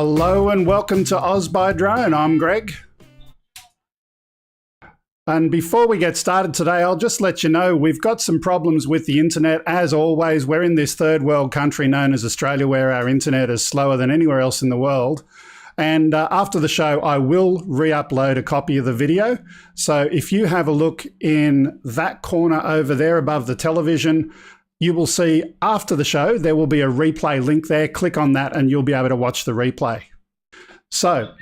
Hello and welcome to Oz by Drone. I'm Greg. And before we get started today, I'll just let you know we've got some problems with the internet. As always, we're in this third world country known as Australia where our internet is slower than anywhere else in the world. And after the show, I will re-upload a copy of the video. So if you have a look in that corner over there above the television, you will see after the show, there will be a replay link there. Click on that and you'll be able to watch the replay. So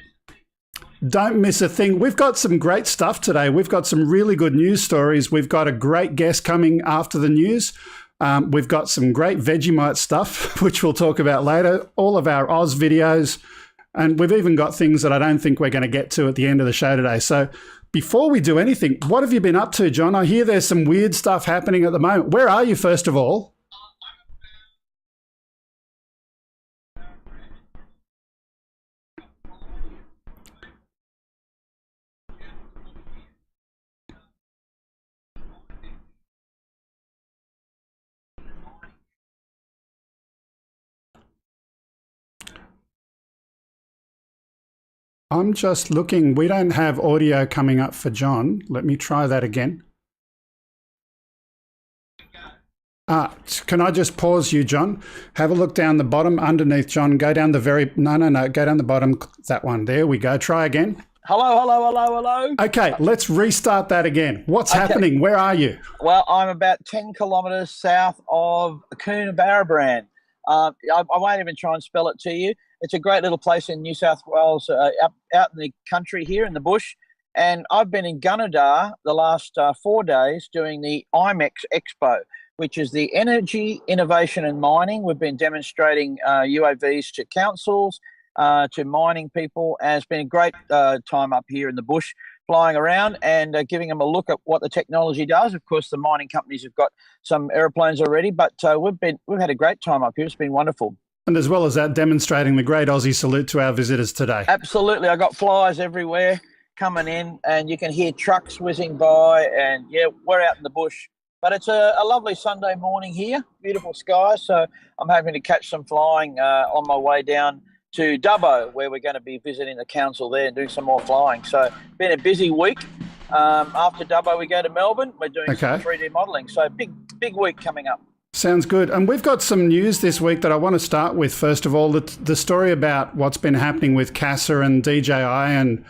don't miss a thing. We've got some great stuff today. We've got some really good news stories. We've got a great guest coming after the news. We've got some great Vegemite stuff, which we'll talk about later, all of our Oz videos, and we've even got things that I don't think we're going to get to at the end of the show today. So before we do anything, what have you been up to, John? I hear there's some weird stuff happening at the moment. Where are you, first of all? I'm just looking. We don't have audio coming up for John. Let me try that again. Can I just pause you, John? Have a look down the bottom underneath, John. Go down the very... No. Go down the bottom. That one. There we go. Try again. Hello. Okay, let's restart that again. What's happening? Where are you? Well, I'm about 10 kilometres south of Kuhnert. I won't even try and spell it to you. It's a great little place in New South Wales, out in the country here in the bush. And I've been in Gunnedah the last 4 days doing the IMEX Expo, which is the Energy, Innovation and Mining. We've been demonstrating UAVs to councils, to mining people. And it's been a great time up here in the bush, flying around and giving them a look at what the technology does. Of course, the mining companies have got some aeroplanes already, but we've had a great time up here. It's been wonderful. And as well as that, demonstrating the great Aussie salute to our visitors today. Absolutely. I got flyers everywhere coming in, and you can hear trucks whizzing by, and yeah, we're out in the bush. But it's a lovely Sunday morning here, beautiful skies, so I'm hoping to catch some flying on my way down to Dubbo, where we're going to be visiting the council there and doing some more flying. So been a busy week. After Dubbo, we go to Melbourne. We're doing some 3D modelling, so big week coming up. Sounds good. And we've got some news this week that I want to start with. First of all, the story about what's been happening with CASA and DJI and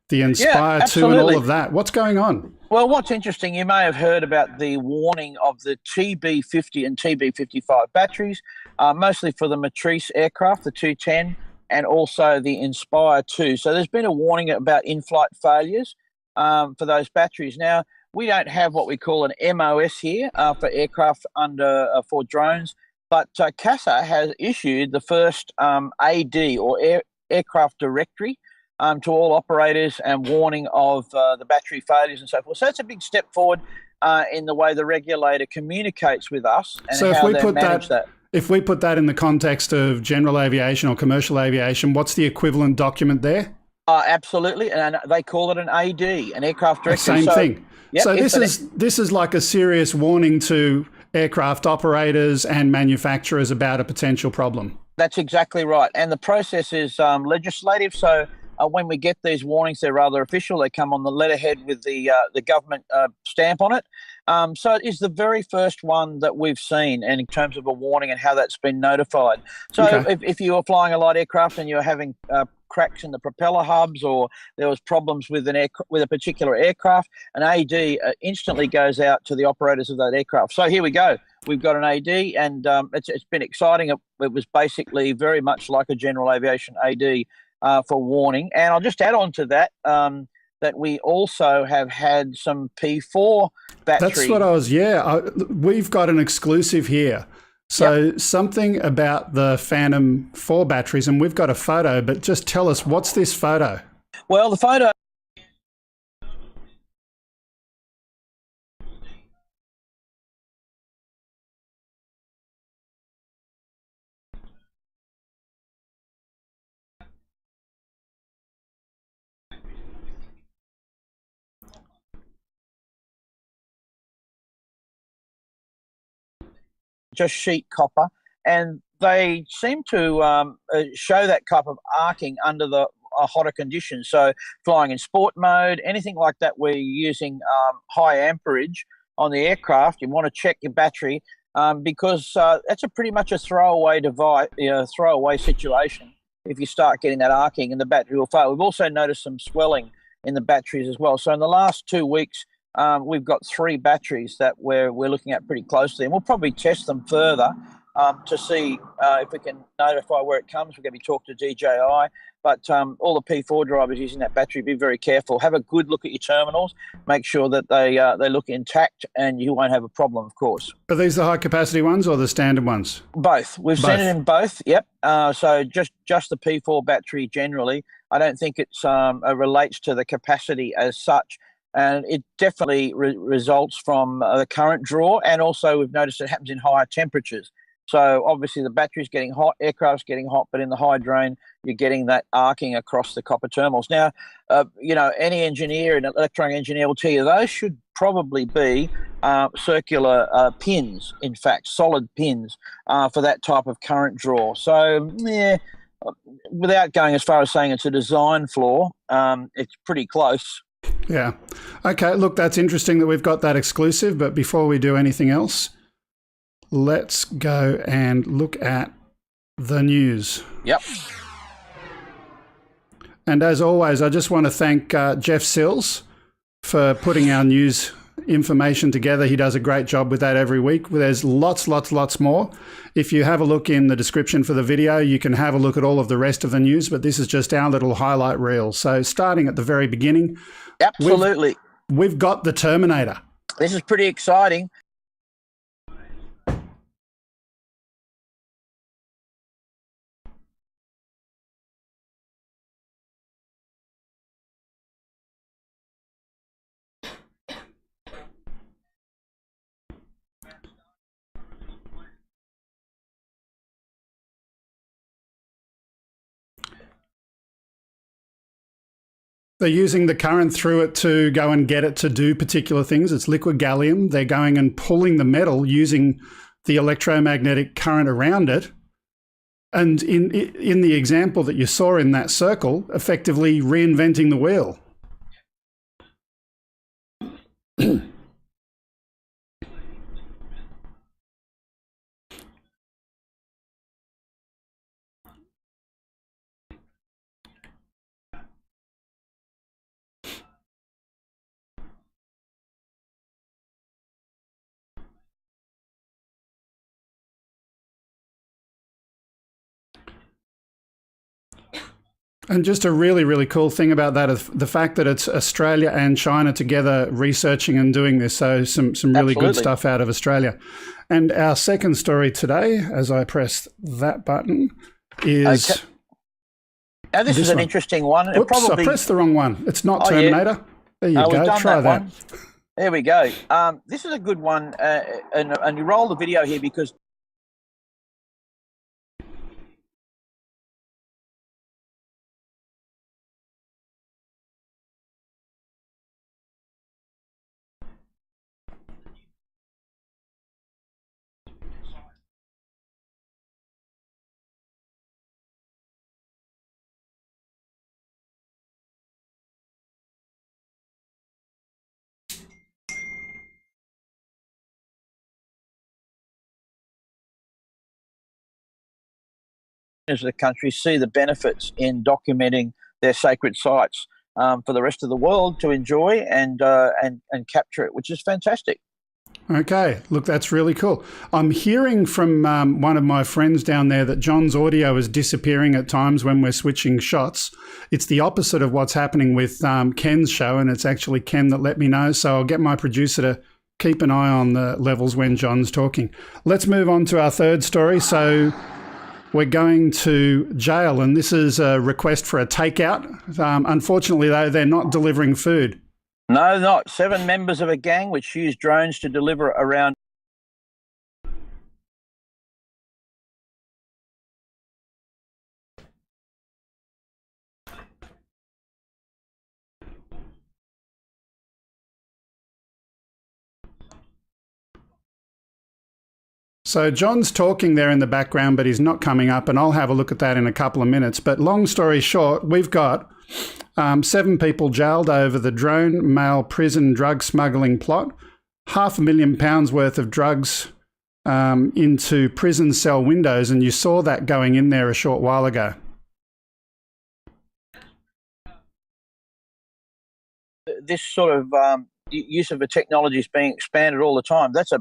the Inspire 2 and all of that. What's going on? Well, what's interesting, you may have heard about the warning of the TB50 and TB55 batteries, mostly for the Matrice aircraft, the 210, and also the Inspire 2. So there's been a warning about in-flight failures for those batteries. Now, we don't have what we call an MOS here for aircraft for drones, but CASA has issued the first AD or aircraft directory to all operators and warning of the battery failures and so forth. So it's a big step forward in the way the regulator communicates with us and so how they manage that. If we put that in the context of general aviation or commercial aviation, what's the equivalent document there? Absolutely, and they call it an AD, an aircraft directory. Same thing. Yep, so this is like a serious warning to aircraft operators and manufacturers about a potential problem. That's exactly right. And the process is legislative. So when we get these warnings, they're rather official. They come on the letterhead with the government stamp on it. So it is the very first one that we've seen, and in terms of a warning and how that's been notified. So if you are flying a light aircraft and you're having cracks in the propeller hubs, or there was problems with with a particular aircraft, an AD instantly goes out to the operators of that aircraft. So here we go. We've got an AD, and it's been exciting. It was basically very much like a general aviation AD for warning. And I'll just add on to that that we also have had some P4 battery. That's what I was, we've got an exclusive here. So something about the Phantom 4 batteries, and we've got a photo, but just tell us, what's this photo? Well, the photo... just sheet copper, and they seem to show that type of arcing under the hotter conditions. So flying in sport mode, anything like that, where you're using high amperage on the aircraft, you want to check your battery because that's pretty much a throwaway device, throwaway situation. If you start getting that arcing, and the battery will fail. We've also noticed some swelling in the batteries as well. So in the last 2 weeks, we've got 3 batteries that we're looking at pretty closely, and we'll probably test them further to see if we can notify where it comes. We're going to be talking to DJI, but all the P4 drivers using that battery, be very careful. Have a good look at your terminals. Make sure that they look intact, and you won't have a problem, of course. Are these the high capacity ones or the standard ones? Both. We've seen it in both. Yep. So just the P4 battery generally. I don't think it relates to the capacity as such. And it definitely results from the current draw. And also we've noticed it happens in higher temperatures. So obviously the battery's getting hot, aircraft's getting hot, but in the high drone, you're getting that arcing across the copper terminals. Now, any engineer, an electronic engineer will tell you those should probably be circular pins, in fact, solid pins for that type of current draw. So, yeah, without going as far as saying it's a design flaw, it's pretty close. Yeah. Okay, look, that's interesting that we've got that exclusive, but before we do anything else, let's go and look at the news. Yep. And as always, I just want to thank Jeff Sills for putting our news information together. He does a great job with that every week. There's lots more. If you have a look in the description for the video, you can have a look at all of the rest of the news, but this is just our little highlight reel. So starting at the very beginning. Absolutely. We've got the Terminator. This is pretty exciting. They're using the current through it to go and get it to do particular things. It's liquid gallium. They're going and pulling the metal using the electromagnetic current around it. And in the example that you saw in that circle, effectively reinventing the wheel. And just a really cool thing about that is the fact that it's Australia and China together researching and doing this. So some really good stuff out of Australia. And our second story today, as I press that button, is... Okay. Now this is an interesting one. Oops, I pressed the wrong one. It's not Terminator. Yeah. There you go. Try that. There we go. This is a good one. And you roll the video here because... as the country see the benefits in documenting their sacred sites for the rest of the world to enjoy and capture it, which is fantastic. Okay, look, that's really cool. I'm hearing from one of my friends down there that John's audio is disappearing at times when we're switching shots. It's the opposite of what's happening with Ken's show, and it's actually Ken that let me know. So I'll get my producer to keep an eye on the levels when John's talking. Let's move on to our third story. So we're going to jail, and this is a request for a takeout. Unfortunately, though, they're not delivering food. No, not. 7 members of a gang which used drones to deliver around. So John's talking there in the background, but he's not coming up, and I'll have a look at that in a couple of minutes. But long story short, we've got 7 people jailed over the drone mail prison drug smuggling plot, £500,000 worth of drugs into prison cell windows, and you saw that going in there a short while ago. This sort of use of a technology is being expanded all the time. That's a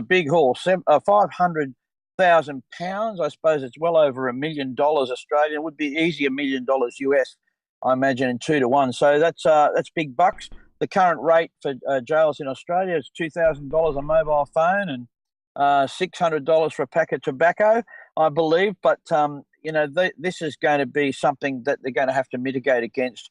big haul. £500,000. I suppose it's well over $1 million Australian. It would be easy $1 million US, I imagine, in 2 to 1. So that's big bucks. The current rate for jails in Australia is $2,000 a mobile phone and $600 for a pack of tobacco, I believe. But this is going to be something that they're going to have to mitigate against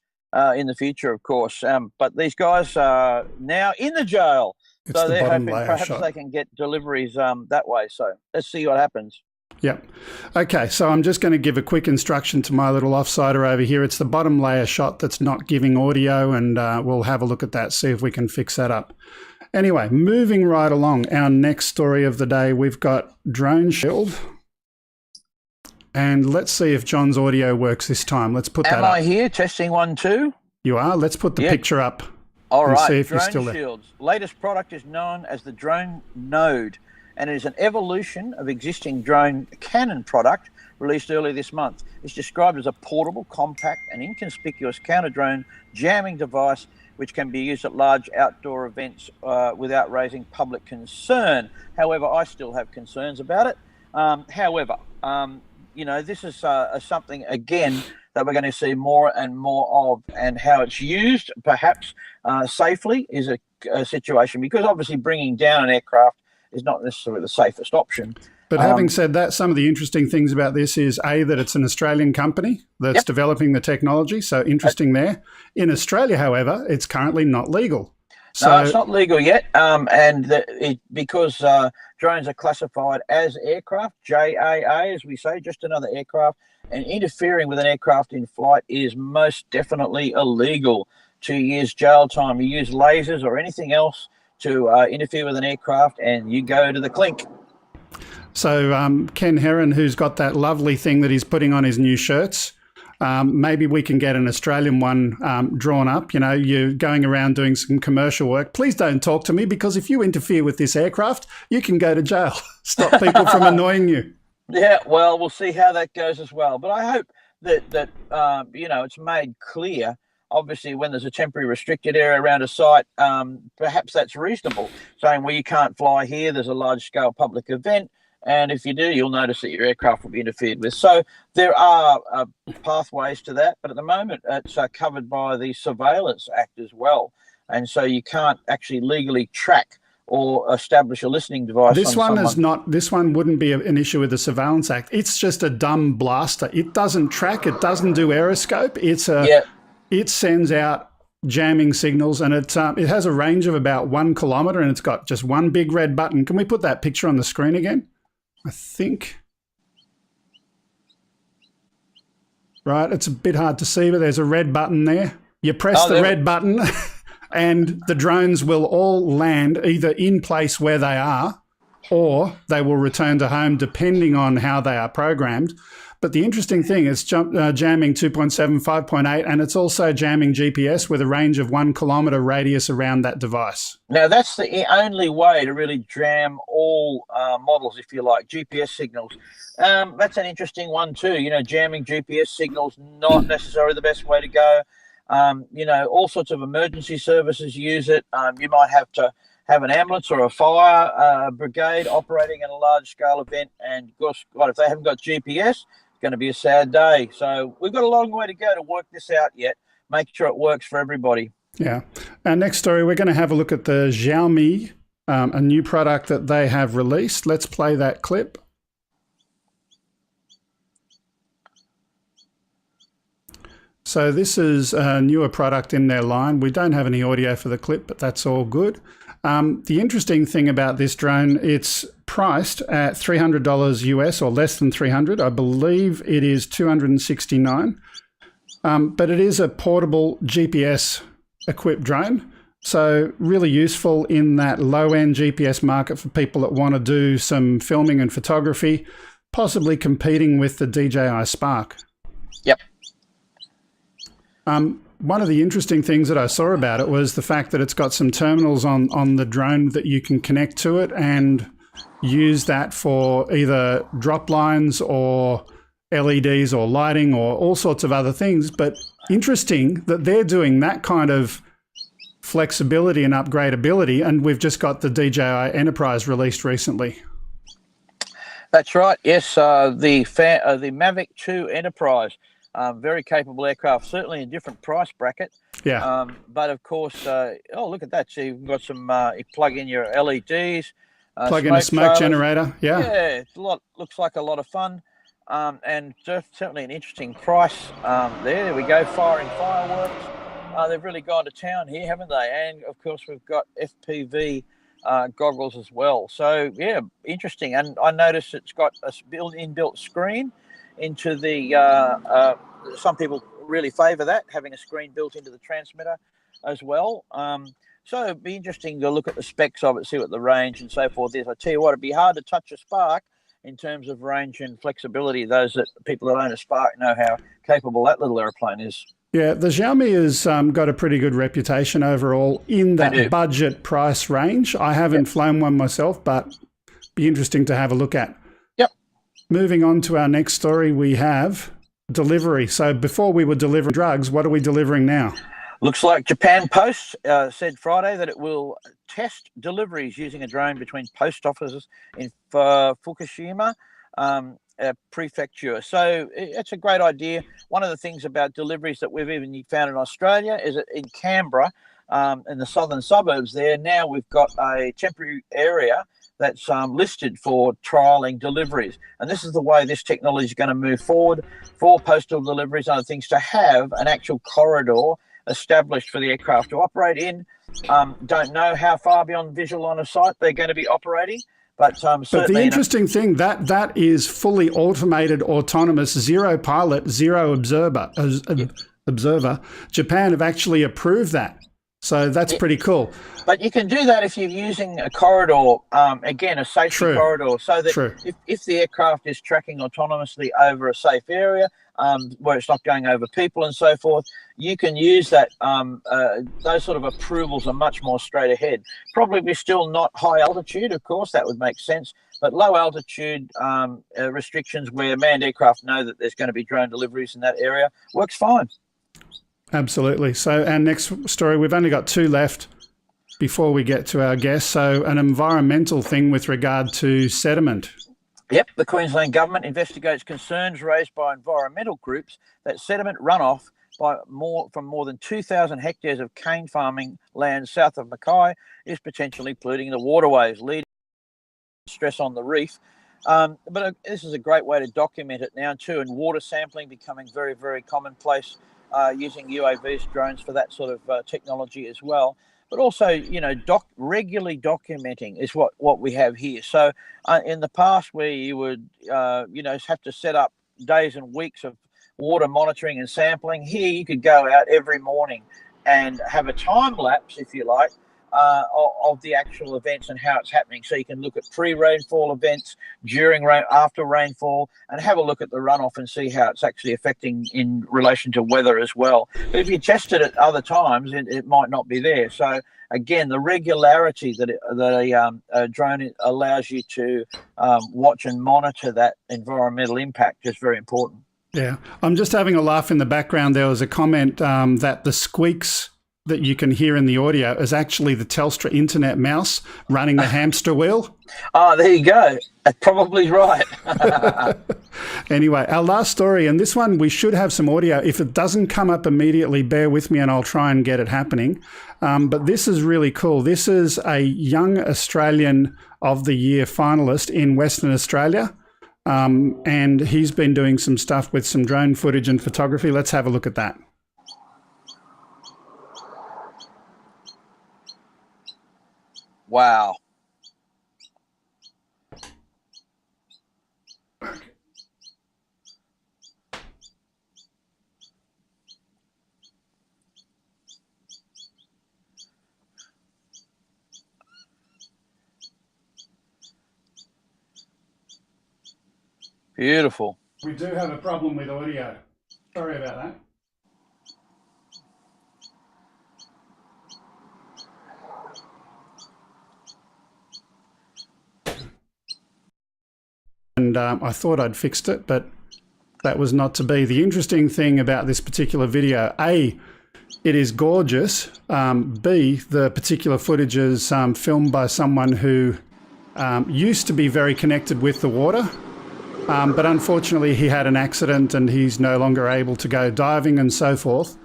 in the future, of course. But these guys are now in the jail, so they're hoping perhaps they can get deliveries that way. So let's see what happens. Yep. Okay, so I'm just going to give a quick instruction to my little offsider over here. It's the bottom layer shot that's not giving audio, and we'll have a look at that, see if we can fix that up. Anyway, moving right along, our next story of the day, we've got Drone Shield. And let's see if John's audio works this time. Let's put that up. Am I here? Testing 1, 2? You are? Let's put the picture up. All right. See if Drone you're still there. Shield's latest product is known as the Drone Node, and it is an evolution of existing drone Canon product released earlier this month. It's described as a portable, compact, and inconspicuous counter-drone jamming device which can be used at large outdoor events without raising public concern. However, I still have concerns about it. This is something, again, that we're going to see more and more of, and how it's used, perhaps safely, is a situation, because obviously bringing down an aircraft is not necessarily the safest option. But having said that, some of the interesting things about this is, A, that it's an Australian company that's developing the technology, so interesting there. In Australia, however, it's currently not legal. No, it's not legal yet, because drones are classified as aircraft, JAA, as we say, just another aircraft, and interfering with an aircraft in flight is most definitely illegal. 2 years jail time. You use lasers or anything else to interfere with an aircraft, and you go to the clink. So Ken Heron, who's got that lovely thing that he's putting on his new shirts, maybe we can get an Australian one drawn up. You know, you're going around doing some commercial work. Please don't talk to me, because if you interfere with this aircraft, you can go to jail. Stop people from annoying you. Yeah, well, we'll see how that goes as well. But I hope that it's made clear. Obviously, when there's a temporary restricted area around a site, perhaps that's reasonable. Saying, well, you can't fly here, there's a large-scale public event, and if you do, you'll notice that your aircraft will be interfered with. So there are pathways to that, but at the moment it's covered by the Surveillance Act as well. And so you can't actually legally track or establish a listening device. This one wouldn't be an issue with the Surveillance Act. It's just a dumb blaster. It doesn't track, it doesn't do aeroscope. It sends out jamming signals, and it has a range of about 1 kilometre, and it's got just one big red button. Can we put that picture on the screen again? I think. Right, it's a bit hard to see, but there's a red button there. You press the red button and the drones will all land either in place where they are, or they will return to home depending on how they are programmed. But the interesting thing is jamming 2.7, 5.8, and it's also jamming GPS with a range of 1 kilometre radius around that device. Now, that's the only way to really jam all models, if you like, GPS signals. That's an interesting one too. You know, jamming GPS signals, not necessarily the best way to go. All sorts of emergency services use it. You might have to have an ambulance or a fire brigade operating in a large-scale event, and gosh, God, if they haven't got GPS, it's going to be a sad day. So we've got a long way to go to work this out yet. Make sure it works for everybody. Yeah. Our next story, we're going to have a look at the Xiaomi, a new product that they have released. Let's play that clip. So this is a newer product in their line. We don't have any audio for the clip, but that's all good. The interesting thing about this drone, it's priced at $300 US, or less than 300. I believe it is 269. But it is a portable GPS equipped drone. So really useful in that low-end GPS market for people that want to do some filming and photography, possibly competing with the DJI Spark. Yep. One of the interesting things that I saw about it was the fact that it's got some terminals on the drone that you can connect to it and use that for either drop lines or LEDs or lighting or all sorts of other things. But interesting that they're doing that kind of flexibility and upgradability, and we've just got the DJI Enterprise released recently. That's right. Yes, the Mavic 2 Enterprise, very capable aircraft, certainly in a different price bracket. Yeah. But of course, oh, look at that. So you've got some, you plug in your LEDs. Plug in a smoke generator. Yeah. Yeah, it's looks like a lot of fun. And certainly an interesting price there. There we go, firing fireworks. They've really gone to town here, haven't they? And of course, we've got FPV goggles as well. So yeah, interesting. And I noticed it's got a inbuilt screen into the. Some people really favour that, having a screen built into the transmitter as well. So it'd be interesting to look at the specs of it, see what the range and so forth is. I tell you what, it'd be hard to touch a Spark in terms of range and flexibility. Those people that own a Spark know how capable that little airplane is. Yeah, the Xiaomi has got a pretty good reputation overall in that budget price range. I haven't flown one myself, but be interesting to have a look at. Yep. Moving on to our next story, we have delivery. So before we were delivering drugs, what are we delivering now? Looks like Japan Post said Friday that it will test deliveries using a drone between post offices in Fukushima prefecture. So it's a great idea. One of the things about deliveries that we've even found in Australia is that in Canberra, in the southern suburbs there, now we've got a temporary area that's listed for trialling deliveries. And this is the way this technology is going to move forward for postal deliveries and other things, to have an actual corridor established for the aircraft to operate in. Don't know how far beyond visual line of sight they're going to be operating. But the interesting thing, that is fully automated, autonomous, zero pilot, zero observer. Japan have actually approved that. So that's pretty cool. But you can do that if you're using a corridor, again, a safety corridor, so that if the aircraft is tracking autonomously over a safe area, where it's not going over people and so forth, you can use that. Those sort of approvals are much more straight ahead. Probably we're still not high altitude, of course, that would make sense, but low altitude restrictions where manned aircraft know that there's going to be drone deliveries in that area works fine. Absolutely. So our next story, we've only got two left before we get to our guest. So an environmental thing with regard to sediment. Yep, the Queensland Government investigates concerns raised by environmental groups that sediment runoff from more than 2,000 hectares of cane farming land south of Mackay is potentially polluting the waterways, leading to stress on the reef. But this is a great way to document it now too, and water sampling becoming very, very commonplace, using UAVs, drones for that sort of technology as well. But also, regularly documenting is what we have here. So in the past, where you would, have to set up days and weeks of water monitoring and sampling, here you could go out every morning and have a time lapse, if you like, of the actual events and how it's happening. So you can look at pre-rainfall events, during rain, after rainfall, and have a look at the runoff and see how it's actually affecting in relation to weather as well. But if you tested it other times, it might not be there. So again, the regularity that a drone allows you to watch and monitor that environmental impact is very important. Yeah, I'm just having a laugh in the background. There was a comment that the squeaks that you can hear in the audio is actually the Telstra internet mouse running the hamster wheel. Oh, there you go. That's probably right. Anyway, our last story, and this one we should have some audio. If it doesn't come up immediately, bear with me and I'll try and get it happening. But this is really cool. This is a Young Australian of the Year finalist in Western Australia. And he's been doing some stuff with some drone footage and photography. Let's have a look at that. Wow. Beautiful. We do have a problem with audio. Sorry about that. And I thought I'd fixed it, but that was not to be. The interesting thing about this particular video, A, it is gorgeous. B, the particular footage is filmed by someone who used to be very connected with the water, but unfortunately he had an accident and he's no longer able to go diving and so forth.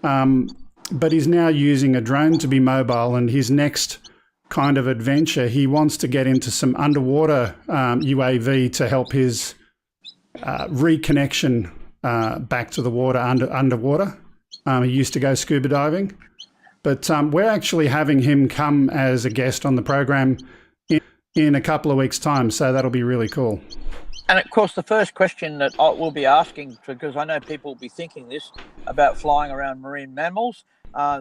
But he's now using a drone to be mobile, and his next kind of adventure, he wants to get into some underwater UAV to help his reconnection back to the water underwater. He used to go scuba diving, but we're actually having him come as a guest on the program in a couple of weeks' time, so that'll be really cool. And of course, the first question that I will be asking, because I know people will be thinking this about flying around marine mammals,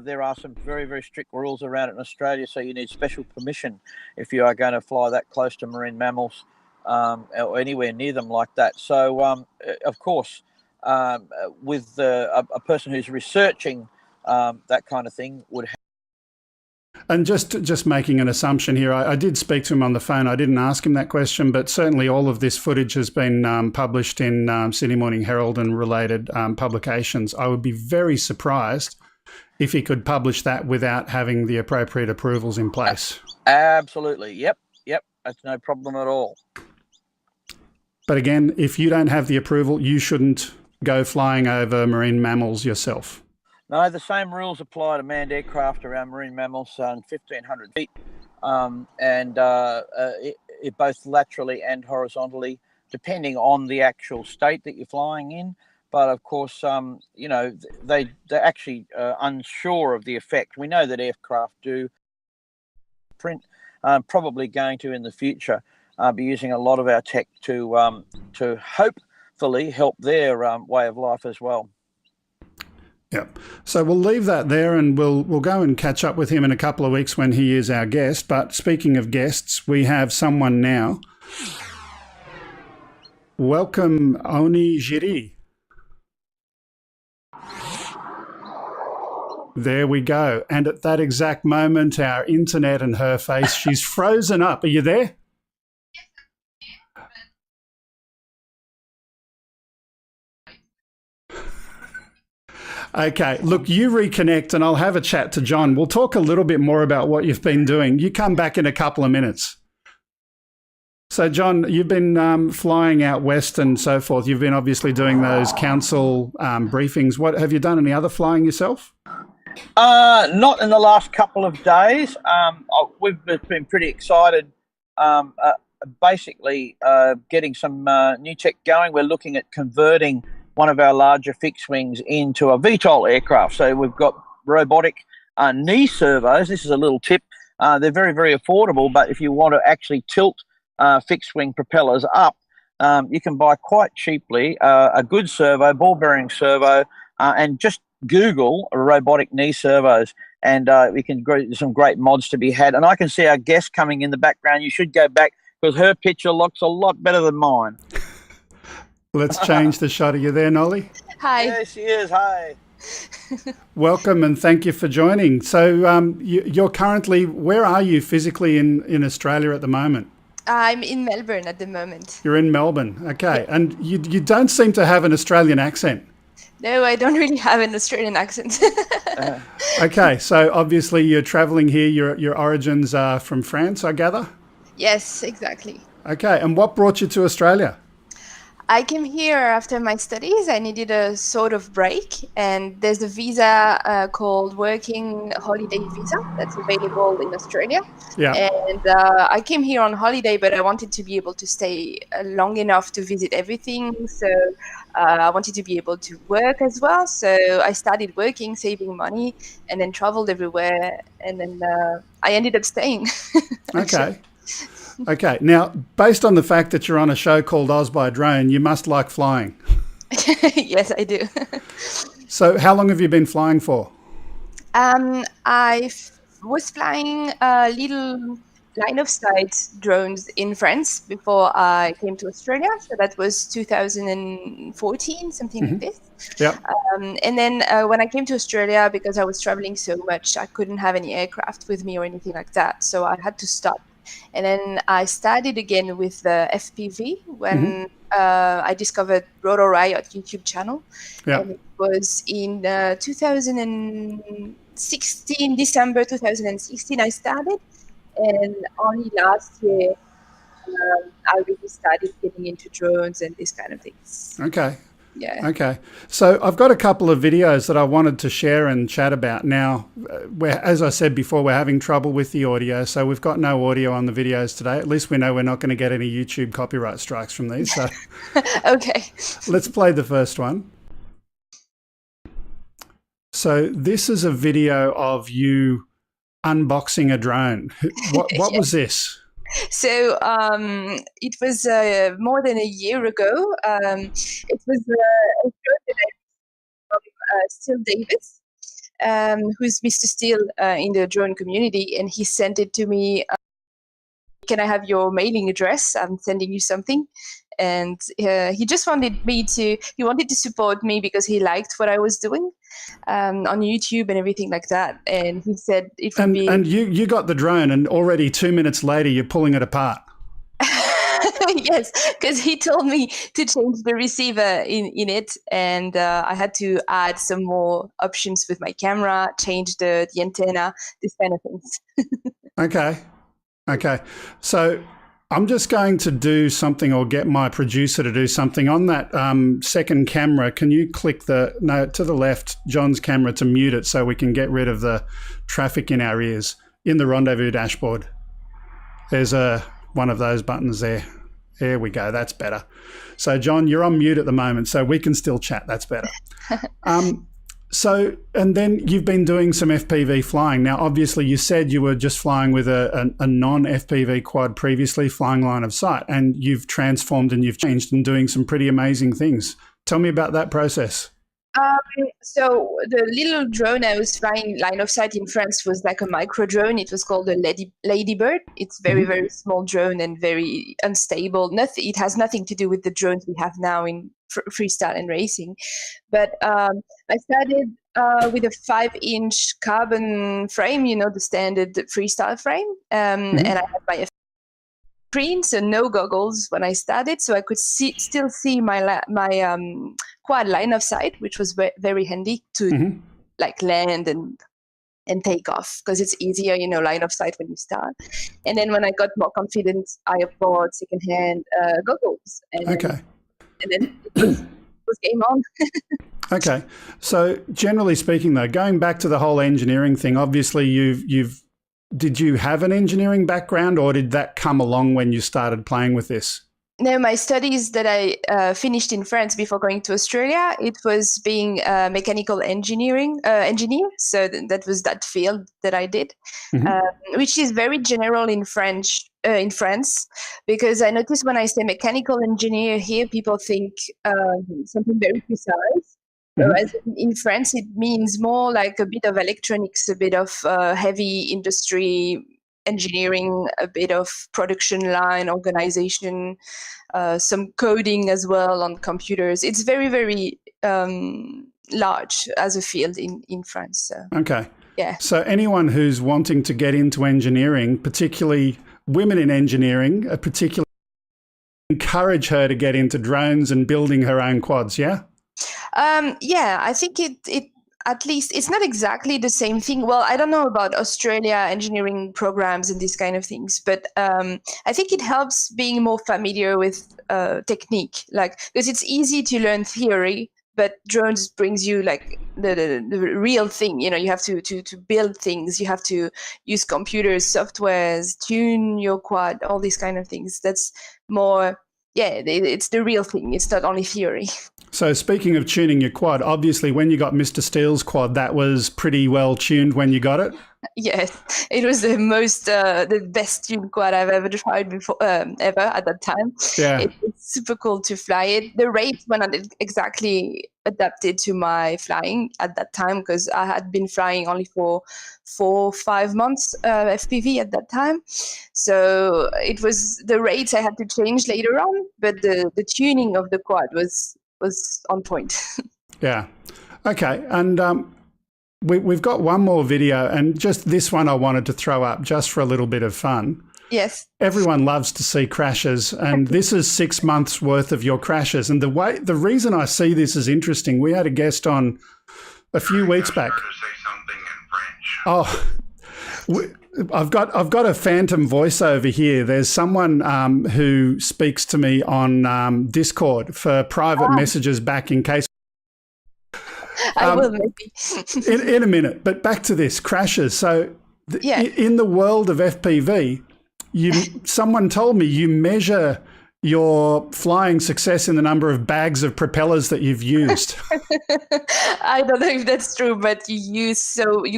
there are some very, very strict rules around it in Australia, so you need special permission if you are going to fly that close to marine mammals or anywhere near them like that. So, of course, with a person who's researching that kind of thing would have. And just making an assumption here, I did speak to him on the phone. I didn't ask him that question, but certainly all of this footage has been published in Sydney Morning Herald and related publications. I would be very surprised if he could publish that without having the appropriate approvals in place. Absolutely. Yep. That's no problem at all. But again, if you don't have the approval, you shouldn't go flying over marine mammals yourself. No, the same rules apply to manned aircraft around marine mammals on 1,500 feet, it both laterally and horizontally, depending on the actual state that you're flying in. But of course, they're actually unsure of the effect. We know that aircraft do print, probably going to in the future be using a lot of our tech to hopefully help their way of life as well. Yeah. So we'll leave that there, and we'll go and catch up with him in a couple of weeks when he is our guest. But speaking of guests, we have someone now. Welcome, Onigiri. There we go. And at that exact moment, our internet and her face, she's frozen up. Are you there? Okay, look, you reconnect and I'll have a chat to John. We'll talk a little bit more about what you've been doing. You come back in a couple of minutes. So, John, you've been flying out west and so forth. You've been obviously doing those council briefings. What have you done? Any other flying yourself? Not in the last couple of days. We've been pretty excited. Basically, getting some new tech going. We're looking at converting one of our larger fixed wings into a VTOL aircraft. So we've got robotic knee servos. This is a little tip. They're very, very affordable, but if you want to actually tilt fixed wing propellers up, you can buy quite cheaply a good servo, ball bearing servo, and just Google robotic knee servos, and we can there's some great mods to be had. And I can see our guest coming in the background. You should go back because her picture looks a lot better than mine. Let's change the shot of you there, Nolly. Hi. There she is. Hi. Welcome and thank you for joining. So you're currently, where are you physically in Australia at the moment? I'm in Melbourne at the moment. You're in Melbourne, okay. And you don't seem to have an Australian accent. No, I don't really have an Australian accent. Okay, so obviously you're traveling here. Your origins are from France, I gather? Yes, exactly. Okay, and what brought you to Australia? I came here after my studies. I needed a sort of break, and there's a visa called Working Holiday Visa that's available in Australia. Yeah. And I came here on holiday, but I wanted to be able to stay long enough to visit everything. So I wanted to be able to work as well. So I started working, saving money, and then traveled everywhere. And then I ended up staying. Okay. Okay. Now, based on the fact that you're on a show called Oz by Drone, you must like flying. Yes, I do. So how long have you been flying for? I was flying a little line of sight drones in France before I came to Australia. So that was 2014, something like this. Yep. And then when I came to Australia, because I was traveling so much, I couldn't have any aircraft with me or anything like that. So I had to stop. And then I started again with the FPV when I discovered Rotor Riot YouTube channel. Yep. And it was in 2016, December 2016, I started. And only last year, I really started getting into drones and these kind of things. Okay. Yeah. Okay. So I've got a couple of videos that I wanted to share and chat about. Now, as I said before, we're having trouble with the audio, so we've got no audio on the videos today. At least we know we're not going to get any YouTube copyright strikes from these. So Okay. let's play the first one. So this is a video of you unboxing a drone. What was this? So it was more than a year ago. It was a drone that I from Steele Davis, who's Mr. Steele in the drone community, and he sent it to me. Can I have your mailing address? I'm sending you something. And he just wanted to support me because he liked what I was doing on YouTube and everything like that. And he said it would be... And you got the drone and already 2 minutes later, you're pulling it apart. Yes, because he told me to change the receiver in it, and I had to add some more options with my camera, change the antenna, this kind of things. Okay. So I'm just going to do something, or get my producer to do something on that second camera. Can you click to the left, John's camera, to mute it so we can get rid of the traffic in our ears in the rendezvous dashboard? There's one of those buttons there. There we go. That's better. So, John, you're on mute at the moment, so we can still chat. That's better. So, and then you've been doing some FPV flying. Now, obviously, you said you were just flying with a non-FPV quad previously, flying line of sight, and you've transformed and you've changed and doing some pretty amazing things. Tell me about that process. So the little drone I was flying line of sight in France was like a micro drone. It was called a Ladybird. It's very, very small drone and very unstable. It has nothing to do with the drones we have now in freestyle and racing. But I started with a 5-inch carbon frame, the standard freestyle frame. And I had my screen, so no goggles when I started, so I could still see my quad line of sight, which was very handy to like land and take off, because it's easier, line of sight when you start. And then when I got more confident, I bought secondhand goggles. And then it was game on. Okay. So generally speaking, though, going back to the whole engineering thing, obviously did you have an engineering background, or did that come along when you started playing with this? No, my studies that I finished in France before going to Australia, it was being a mechanical engineer. So that was that field that I did, which is very general in France, because I noticed when I say mechanical engineer here, people think something very precise. Whereas in France, it means more like a bit of electronics, a bit of heavy industry engineering, a bit of production line organization, some coding as well on computers. It's very, very large as a field in France. So. Okay. Yeah. So anyone who's wanting to get into engineering, particularly women in engineering, particularly encourage her to get into drones and building her own quads, yeah? Yeah, I think it at least it's not exactly the same thing. Well, I don't know about Australia engineering programs and these kind of things, but I think it helps being more familiar with technique, because it's easy to learn theory, but drones brings you like the real thing. You have to build things. You have to use computers, softwares, tune your quad, all these kind of things. That's more, it's the real thing. It's not only theory. So speaking of tuning your quad, obviously when you got Mr. Steele's quad, that was pretty well tuned when you got it. Yes, it was the best tuned quad I've ever tried before, ever at that time. Yeah. It's super cool to fly it. The rates were not exactly adapted to my flying at that time because I had been flying only for 4 or 5 months FPV at that time. So it was the rates I had to change later on, but the tuning of the quad was on point. Yeah. Okay. And we've got one more video, and just this one I wanted to throw up just for a little bit of fun. Yes. Everyone loves to see crashes, and this is 6 months worth of your crashes. And the reason I see this as interesting, we had a guest on a few weeks back. Oh, I've got a phantom voiceover here. There's someone who speaks to me on Discord for private messages back in case. I will maybe. in a minute, but back to this crashes. So in the world of FPV, someone told me you measure your flying success in the number of bags of propellers that you've used. I don't know if that's true, but you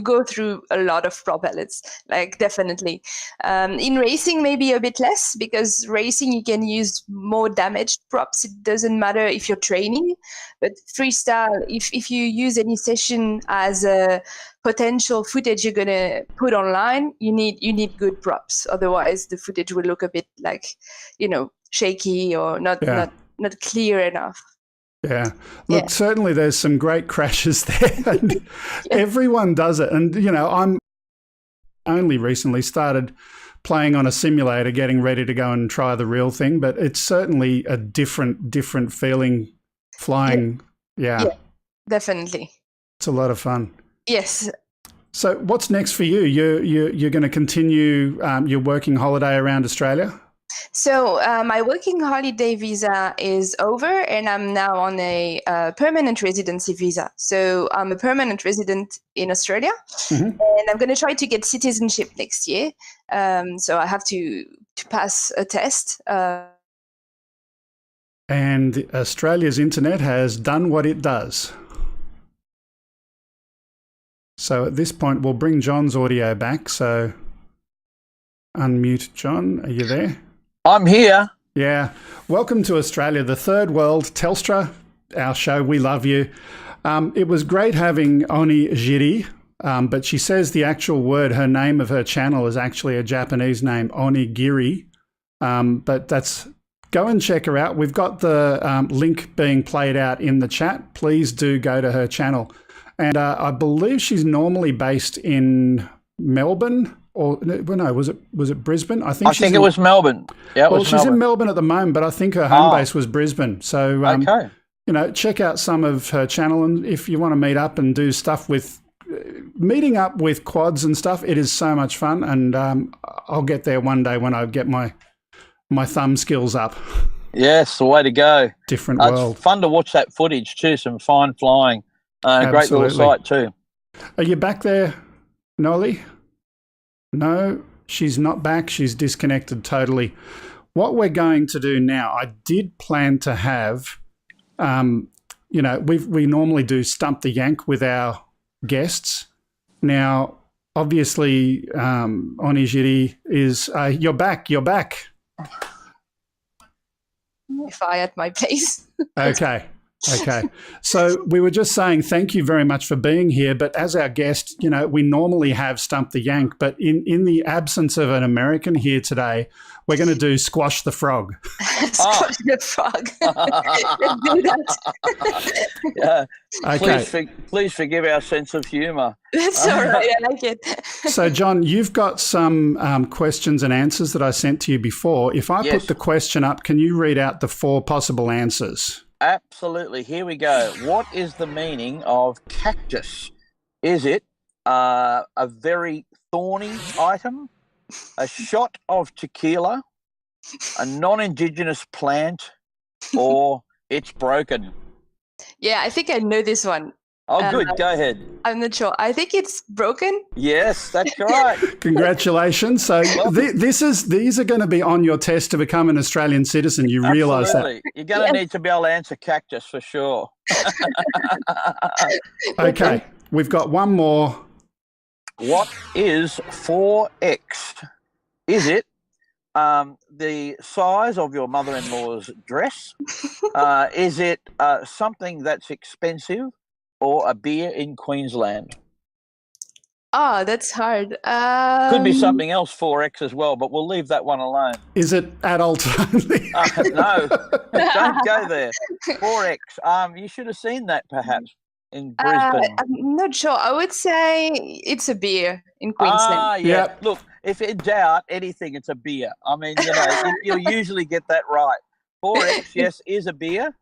go through a lot of propellers, like definitely. In racing, maybe a bit less, because racing you can use more damaged props. It doesn't matter if you're training, but freestyle, if you use any session as a potential footage you're gonna put online, you need good props. Otherwise, the footage will look a bit like, shaky or not clear enough. Yeah. Look, certainly there's some great crashes there. And everyone does it. And, I'm only recently started playing on a simulator, getting ready to go and try the real thing, but it's certainly a different feeling flying. Yeah, definitely. It's a lot of fun. Yes. So what's next for you? You're going to continue your working holiday around Australia? So my working holiday visa is over, and I'm now on a permanent residency visa. So I'm a permanent resident in Australia, and I'm going to try to get citizenship next year. So I have to pass a test. And Australia's internet has done what it does. So at this point, we'll bring John's audio back. So unmute John. Are you there? I'm here. Yeah. Welcome to Australia, the third world. Telstra, our show. We love you. It was great having Onigiri, but she says the actual word, her name of her channel is actually a Japanese name, Onigiri. But go and check her out. We've got the link being played out in the chat. Please do go to her channel. And I believe she's normally based in Melbourne. Or no, was it Brisbane? I think it was Melbourne. Yeah, she's in Melbourne at the moment, but I think her home base was Brisbane. So, check out some of her channel, and if you want to meet up and do stuff meeting up with quads and stuff, it is so much fun. And I'll get there one day when I get my thumb skills up. Yes, the way to go. Different world. It's fun to watch that footage too. Some fine flying. Great little site too. Are you back there, Nolly? No, she's not back. She's disconnected totally. What we're going to do now, I did plan to have, we normally do Stump the Yank with our guests. Now, obviously, Onigiri is, you're back. If I at my place. Okay. So we were just saying thank you very much for being here. But as our guest, we normally have Stump the Yank. But in the absence of an American here today, we're going to do Squash the Frog. Squash the Frog. Let's do that. Yeah. Okay. Please forgive our sense of humour. That's all right. I like it. So, John, you've got some questions and answers that I sent to you before. If I put the question up, can you read out the 4 possible answers? Absolutely. Here we go. What is the meaning of cactus? Is it a very thorny item, a shot of tequila, a non-indigenous plant, or it's broken? Yeah, I think I know this one. Oh, good. Go ahead. I'm not sure. I think it's broken. Yes, that's correct. Congratulations. So these are going to be on your test to become an Australian citizen. You realise that? Absolutely. You're going to need to be able to answer cactus for sure. Okay, we've got one more. What is 4X? Is it the size of your mother-in-law's dress? Is it something that's expensive, or a beer in Queensland? Oh, that's hard. Could be something else, 4X as well, but we'll leave that one alone. Is it adult only? No, don't go there. 4X. You should have seen that perhaps in Brisbane. I'm not sure. I would say it's a beer in Queensland. Yeah. Yep. Look, if in doubt anything, it's a beer. I mean, you'll usually get that right. 4X, yes, is a beer.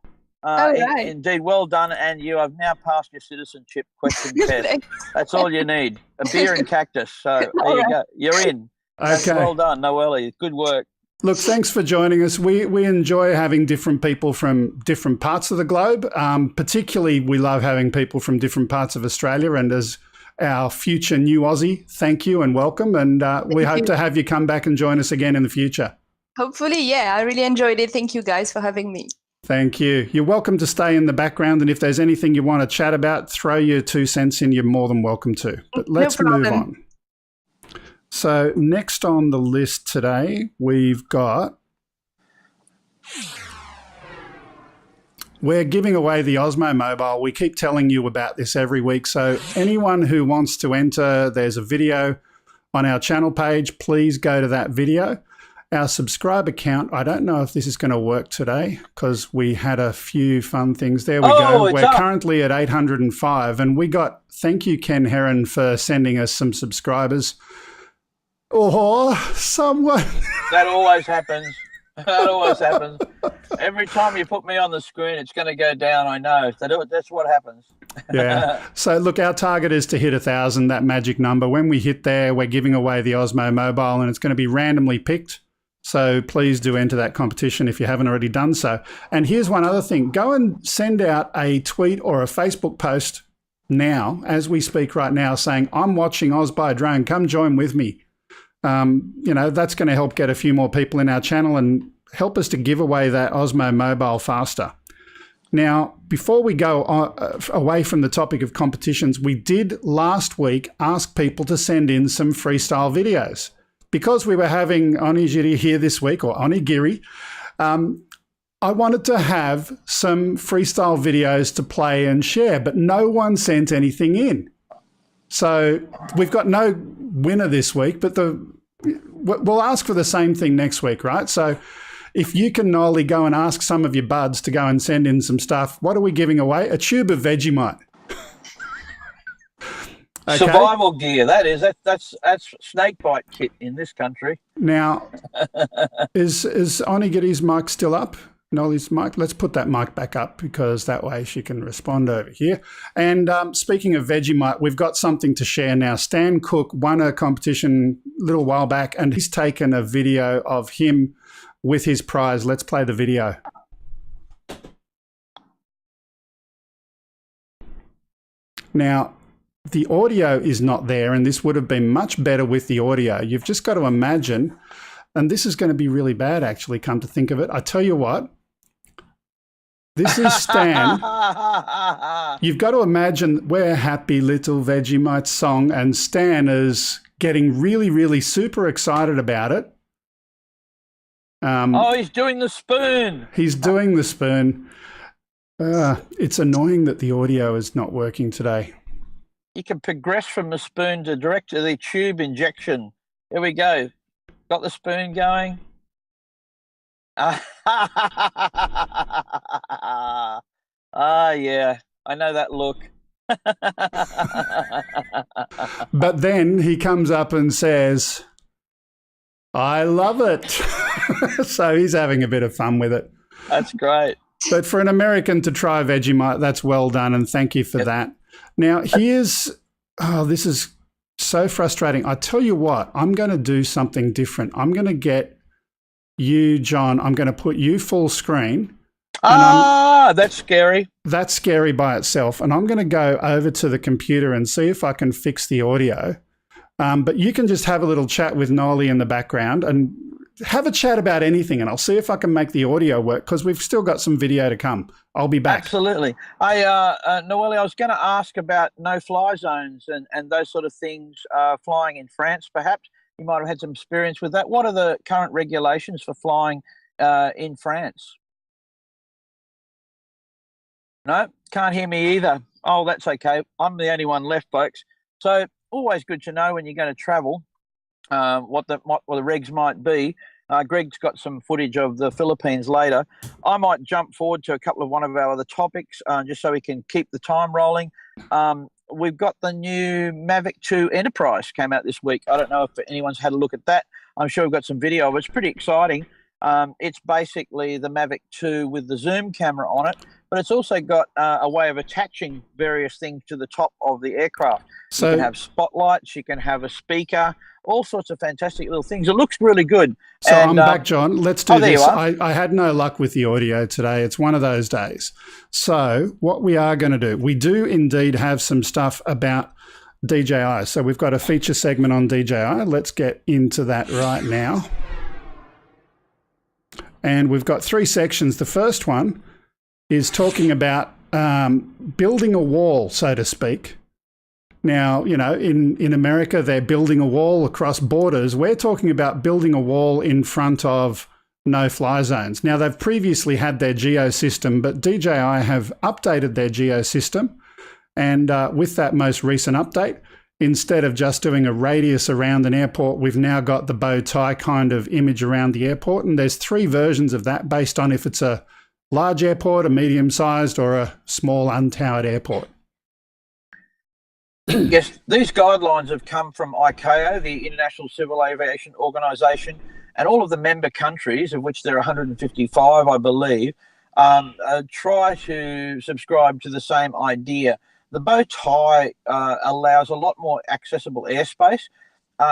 Right. Indeed, well done, and you have now passed your citizenship question test. That's all you need. A beer and cactus. So there you go. You're in. That's Okay. well done, Noelle. Good work. Look, thanks for joining us. We enjoy having different people from different parts of the globe. Particularly, we love having people from different parts of Australia. And as our future new Aussie, thank you and welcome. And we hope to have you come back and join us again in the future. Hopefully, yeah. I really enjoyed it. Thank you guys for having me. Thank you. You're welcome to stay in the background. And if there's anything you want to chat about, throw your 2 cents in. You're more than welcome to. But let's move on. So next on the list today, we're giving away the Osmo Mobile. We keep telling you about this every week. So anyone who wants to enter, there's a video on our channel page. Please go to that video. Our subscriber count, I don't know if this is going to work today because we had a few fun things. There we go. We're currently at 805 and we got, thank you, Ken Heron, for sending us some subscribers. Or someone. That always happens. That always happens. Every time you put me on the screen, it's going to go down. I know. That's what happens. Yeah. So look, our target is to hit 1,000, that magic number. When we hit there, we're giving away the Osmo Mobile and it's going to be randomly picked. So please do enter that competition if you haven't already done so. And here's one other thing. Go and send out a tweet or a Facebook post now, as we speak right now, saying, I'm watching Oz by Drone. Come join with me. That's going to help get a few more people in our channel and help us to give away that Osmo Mobile faster. Now, before we go away from the topic of competitions, we did last week ask people to send in some freestyle videos. Because we were having Onigiri here this week, or Onigiri, I wanted to have some freestyle videos to play and share, but no one sent anything in. So we've got no winner this week, but we'll ask for the same thing next week, right? So if you can, Nolly, go and ask some of your buds to go and send in some stuff. What are we giving away? A tube of Vegemite. Okay. Survival gear, that is. That's snake bite kit in this country. Now, is Onigiri's mic still up? Nolly's mic? Let's put that mic back up because that way she can respond over here. And speaking of Vegemite, we've got something to share now. Stan Cook won a competition a little while back and he's taken a video of him with his prize. Let's play the video. Now, the audio is not there, and this would have been much better with the audio. You've just got to imagine, and this is going to be really bad, actually, come to think of it. I tell you what, this is Stan. You've got to imagine We're Happy Little Vegemite song, and Stan is getting really, really super excited about it. He's doing the spoon. He's doing the spoon. It's annoying that the audio is not working today. You can progress from the spoon to direct to the tube injection. Here we go. Got the spoon going. Yeah. I know that look. But then he comes up and says, I love it. So he's having a bit of fun with it. That's great. But for an American to try Vegemite, that's well done, and thank you for that. Now, this is so frustrating. I tell you what, I'm going to do something different. I'm going to get you, John, I'm going to put you full screen, And That's scary. that's scary by itself. And I'm going to go over to the computer and see if I can fix the audio. But you can just have a little chat with Nolly in the background and have a chat about anything, and I'll see if I can make the audio work because we've still got some video to come. I'll be back. Absolutely. Noelle, I was going to ask about no-fly zones and those sort of things, flying in France, perhaps. You might have had some experience with that. What are the current regulations for flying in France? No, can't hear me either. Oh, that's okay. I'm the only one left, folks. So always good to know when you're going to travel what the regs might be. Greg's got some footage of the Philippines later. I might jump forward to one of our other topics just so we can keep the time rolling. We've got the new Mavic 2 Enterprise came out this week. I don't know if anyone's had a look at that. I'm sure we've got some video of it. It's pretty exciting. It's basically the Mavic 2 with the zoom camera on it, but it's also got a way of attaching various things to the top of the aircraft. So you can have spotlights, you can have a speaker, all sorts of fantastic little things. It looks really good. So I'm back, John. Let's do this. You are. I had no luck with the audio today. It's one of those days. So what we are going to do, we do indeed have some stuff about DJI. So we've got a feature segment on DJI. Let's get into that right now. And we've got 3 sections. The first one is talking about building a wall, so to speak. Now, you know, in America, they're building a wall across borders. We're talking about building a wall in front of no-fly zones. Now, they've previously had their geo system, but DJI have updated their geo system. And with that most recent update, instead of just doing a radius around an airport, we've now got the bow tie kind of image around the airport. And there's 3 versions of that based on if it's a large airport, a medium-sized, or a small untowered airport. Yes, these guidelines have come from ICAO, the International Civil Aviation Organization, and all of the member countries, of which there are 155, I believe, try to subscribe to the same idea. The bow tie allows a lot more accessible airspace.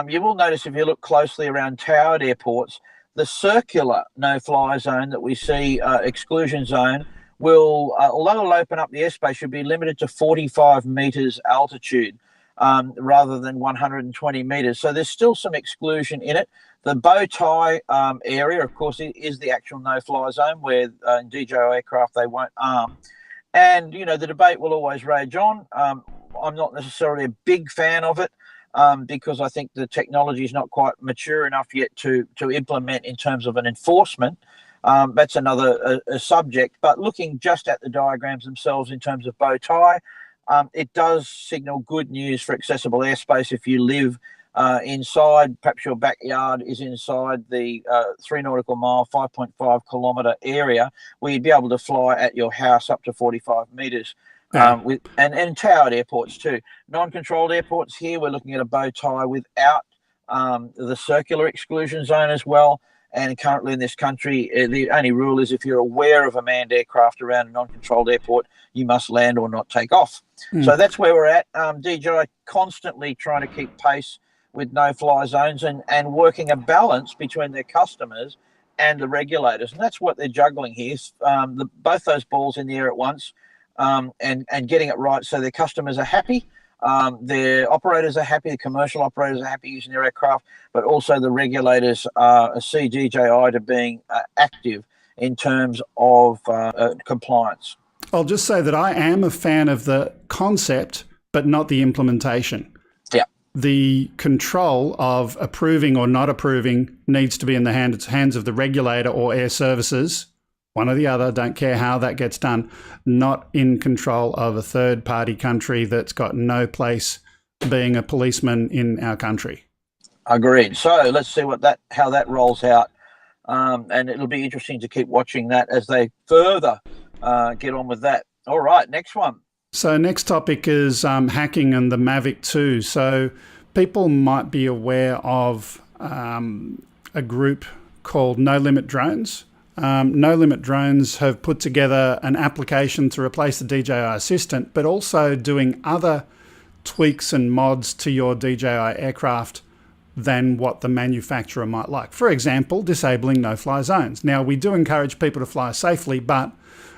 You will notice if you look closely around towered airports, the circular no-fly zone that we see, exclusion zone, will, although it'll open up the airspace, should be limited to 45 metres altitude rather than 120 metres. So there's still some exclusion in it. The bow tie area, of course, is the actual no-fly zone where in DJI aircraft they won't arm. And, you know, the debate will always rage on. I'm not necessarily a big fan of it because I think the technology is not quite mature enough yet to implement in terms of an enforcement. That's another subject. But looking just at the diagrams themselves in terms of bow tie, it does signal good news for accessible airspace if you live inside, perhaps your backyard is inside the 3 nautical mile, 5.5 kilometre area where you'd be able to fly at your house up to 45 metres. And towered airports too. Non-controlled airports here, we're looking at a bow tie without the circular exclusion zone as well. And currently in this country, the only rule is if you're aware of a manned aircraft around a non-controlled airport, you must land or not take off. So that's where we're at. DJI constantly trying to keep pace with no-fly zones and working a balance between their customers and the regulators. And that's what they're juggling here, both those balls in the air at once and getting it right so their customers are happy. Their operators are happy, the commercial operators are happy using their aircraft, but also the regulators see DJI to being active in terms of compliance. I'll just say that I am a fan of the concept, but not the implementation. Yeah. The control of approving or not approving needs to be in the hands of the regulator or air services, one or the other, don't care how that gets done, not in control of a third-party country that's got no place being a policeman in our country. Agreed. So let's see how that rolls out, and it'll be interesting to keep watching that as they further get on with that. All right, next one. So next topic is hacking and the Mavic 2. So people might be aware of a group called No Limit Drones. No Limit Drones have put together an application to replace the DJI Assistant, but also doing other tweaks and mods to your DJI aircraft than what the manufacturer might like. For example, disabling no-fly zones. Now, we do encourage people to fly safely, but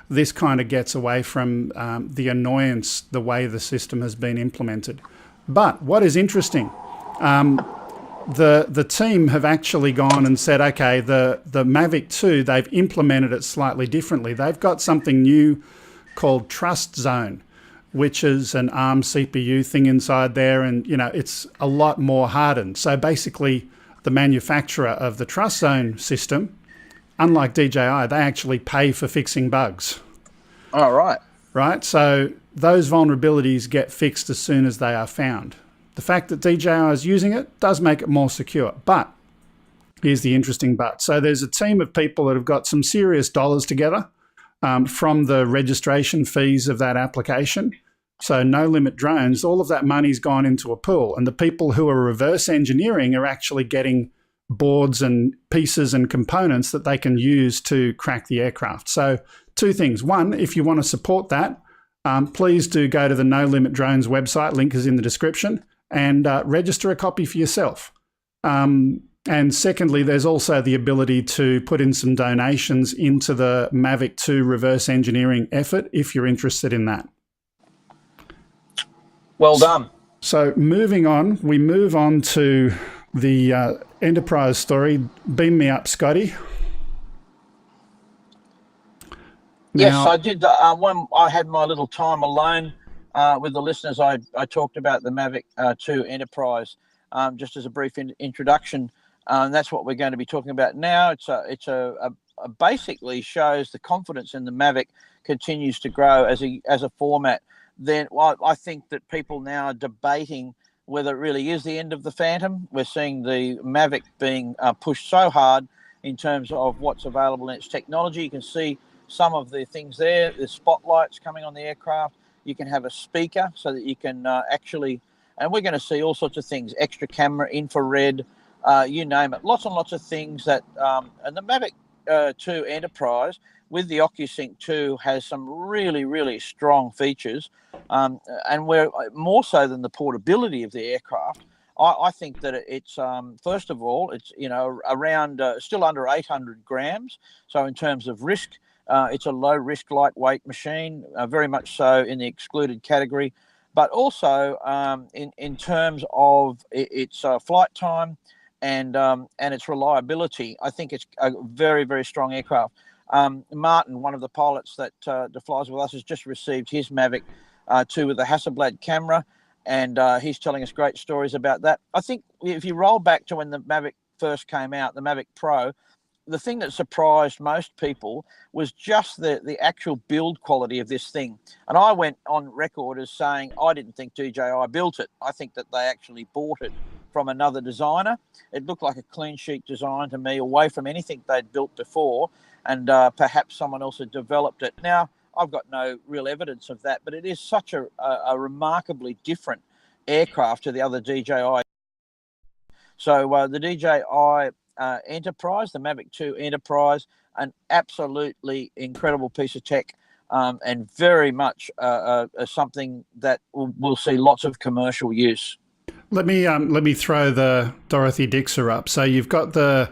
this kind of gets away from the annoyance, the way the system has been implemented. But what is interesting, the team have actually gone and said, okay, the Mavic 2, they've implemented it slightly differently. They've got something new called Trust Zone, which is an ARM CPU thing inside there, and it's a lot more hardened. So basically, the manufacturer of the Trust Zone system, unlike DJI, they actually pay for fixing bugs. Oh, right. Right? So those vulnerabilities get fixed as soon as they are found. The fact that DJI is using it does make it more secure. But here's the interesting but. So there's a team of people that have got some serious dollars together from the registration fees of that application. So No Limit Drones, all of that money's gone into a pool. And the people who are reverse engineering are actually getting boards and pieces and components that they can use to crack the aircraft. So two things. One, if you want to support that, please do go to the No Limit Drones website. Link is in the description. And register a copy for yourself. And secondly, there's also the ability to put in some donations into the Mavic 2 reverse engineering effort if you're interested in that. Well done. So moving on, we move on to the Enterprise story. Beam me up, Scotty. Yes, I did. When I had my little time alone with the listeners, I talked about the Mavic 2 Enterprise just as a brief introduction. That's what we're going to be talking about now. It's basically shows the confidence in the Mavic continues to grow as a format. Then I think that people now are debating whether it really is the end of the Phantom. We're seeing the Mavic being pushed so hard in terms of what's available in its technology. You can see some of the things there. There's spotlights coming on the aircraft. You can have a speaker so that you can actually, and we're going to see all sorts of things, extra camera, infrared, you name it. Lots and lots of things that, and the Mavic 2 Enterprise with the OcuSync 2 has some really, really strong features. And we're more so than the portability of the aircraft. I think that it's, first of all, it's, around still under 800 grams. So in terms of risk, it's a low risk, lightweight machine, very much so in the excluded category. But also in terms of its flight time and its reliability, I think it's a very, very strong aircraft. Martin, one of the pilots that flies with us, has just received his Mavic 2 with a Hasselblad camera, and he's telling us great stories about that. I think if you roll back to when the Mavic first came out, the Mavic Pro, the thing that surprised most people was just the actual build quality of this thing. And I went on record as saying I didn't think DJI built it. I think that they actually bought it from another designer. It looked like a clean sheet design to me, away from anything they'd built before, and perhaps someone else had developed it. Now, I've got no real evidence of that, but it is such a remarkably different aircraft to the other DJI. So the DJI Enterprise, the Mavic 2 Enterprise, an absolutely incredible piece of tech, and very much something that will see lots of commercial use. Let me throw the Dorothy Dixer up. So you've got the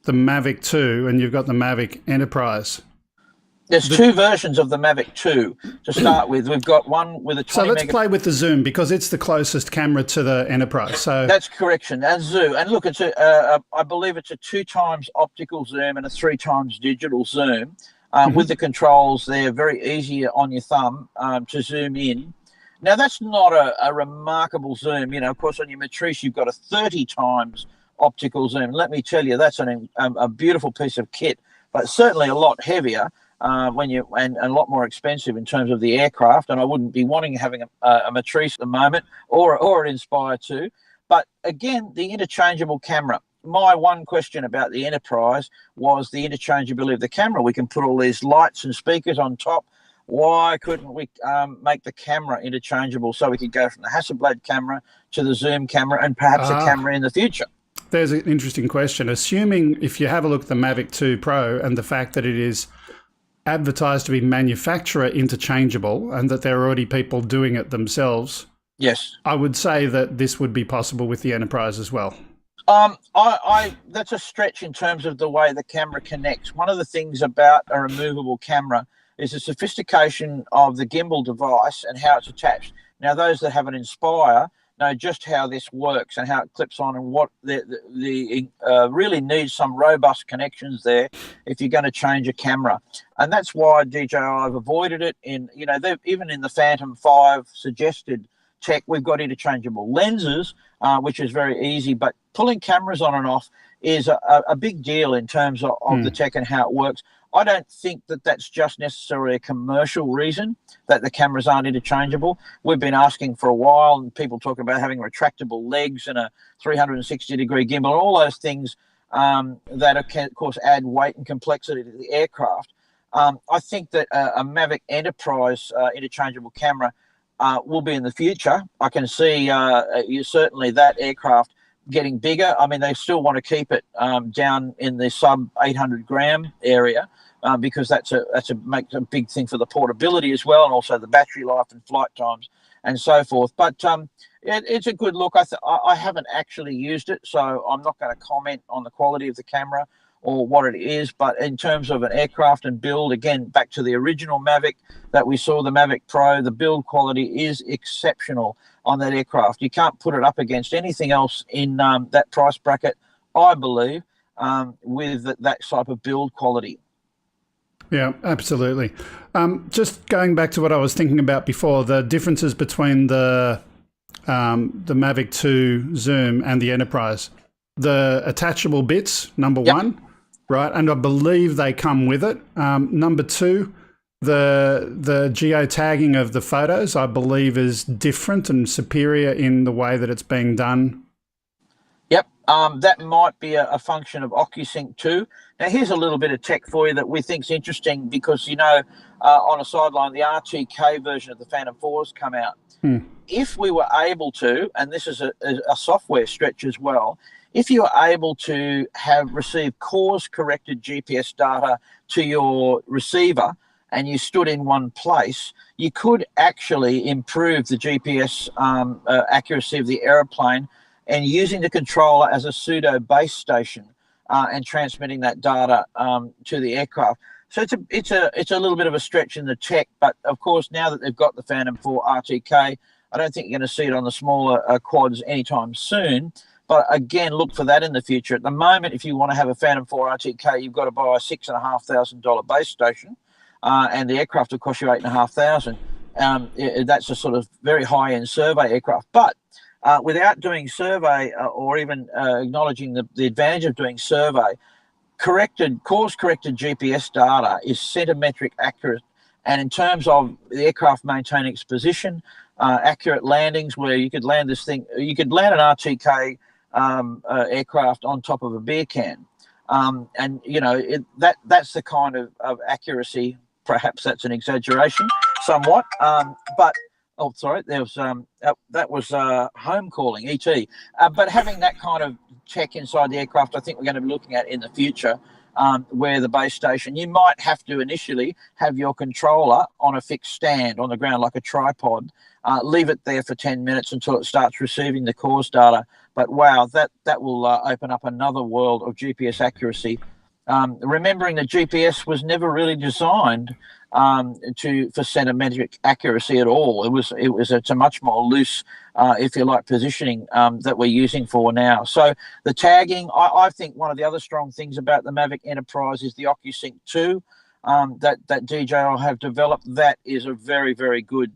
Mavic 2 and you've got the Mavic Enterprise. There's two versions of the Mavic 2 to start with. We've got one with a 20 So let's play with the zoom because it's the closest camera to the Enterprise. So that's correction. And zoom. And look, it's I believe it's a 2 times optical zoom and a 3 times digital zoom. With the controls there, very easy on your thumb to zoom in. Now, that's not a remarkable zoom. Of course, on your Matrice, you've got a 30 times optical zoom. Let me tell you, that's a beautiful piece of kit, but certainly a lot heavier. And a lot more expensive in terms of the aircraft, and I wouldn't be wanting having a Matrice at the moment or an Inspire 2. But again, the interchangeable camera. My one question about the Enterprise was the interchangeability of the camera. We can put all these lights and speakers on top. Why couldn't we make the camera interchangeable so we could go from the Hasselblad camera to the zoom camera and perhaps a camera in the future? There's an interesting question. Assuming if you have a look at the Mavic 2 Pro and the fact that it is advertised to be manufacturer interchangeable and that there are already people doing it themselves, yes, I would say that this would be possible with the Enterprise as well. That's a stretch in terms of the way the camera connects. One of the things about a removable camera is the sophistication of the gimbal device and how it's attached. Now, those that have an Inspire know just how this works and how it clips on, and what the really needs some robust connections there if you're going to change a camera. And that's why DJI have avoided it. Even in the Phantom 5 suggested tech, we've got interchangeable lenses, which is very easy, but pulling cameras on and off is a big deal in terms of the tech and how it works. I don't think that that's just necessarily a commercial reason that the cameras aren't interchangeable. We've been asking for a while, and people talk about having retractable legs and a 360-degree gimbal, and all those things that, of course, add weight and complexity to the aircraft. I think that a Mavic Enterprise interchangeable camera will be in the future. I can see certainly that aircraft getting bigger. I mean, they still want to keep it down in the sub 800 gram area because that's makes a big thing for the portability as well, and also the battery life and flight times and so forth. But it's a good look. I haven't actually used it, so I'm not going to comment on the quality of the camera or what it is. But in terms of an aircraft and build, again, back to the original Mavic that we saw, the Mavic Pro, the build quality is exceptional on that aircraft. You can't put it up against anything else in that price bracket, I believe, with that type of build quality. Yeah, absolutely. Just going back to what I was thinking about before, the differences between the Mavic 2 Zoom and the Enterprise. The attachable bits, number one, right? And I believe they come with it. Number two, the geotagging of the photos, I believe, is different and superior in the way that it's being done. Yep, that might be a function of OcuSync 2. Now, here's a little bit of tech for you that we think is interesting because, on a sideline, the RTK version of the Phantom 4 has come out. If we were able to, and this is a software stretch as well, if you are able to have received course-corrected GPS data to your receiver and you stood in one place, you could actually improve the GPS accuracy of the aeroplane and using the controller as a pseudo base station and transmitting that data to the aircraft. So it's a little bit of a stretch in the tech, but of course now that they've got the Phantom 4 RTK, I don't think you're going to see it on the smaller quads anytime soon. But again, look for that in the future. At the moment, if you want to have a Phantom 4 RTK, you've got to buy a $6,500 base station, and the aircraft will cost you $8,500. That's a sort of very high-end survey aircraft. But without doing survey or even acknowledging the advantage of doing survey, course-corrected GPS data is centimetric accurate. And in terms of the aircraft maintaining its position, accurate landings where you could land this thing, you could land an RTK aircraft on top of a beer can. That's the kind of accuracy. Perhaps that's an exaggeration somewhat, but oh, sorry, there was that was home calling, ET. But having that kind of tech inside the aircraft, I think we're going to be looking at in the future, where the base station, you might have to initially have your controller on a fixed stand on the ground like a tripod, leave it there for 10 minutes until it starts receiving the course data. But wow, that will open up another world of GPS accuracy. Remembering that GPS was never really designed for centimetric accuracy at all. It's a much more loose, if you like, positioning that we're using for now. So the tagging, I think one of the other strong things about the Mavic Enterprise is the OcuSync 2 that DJI have developed. That is a very, very good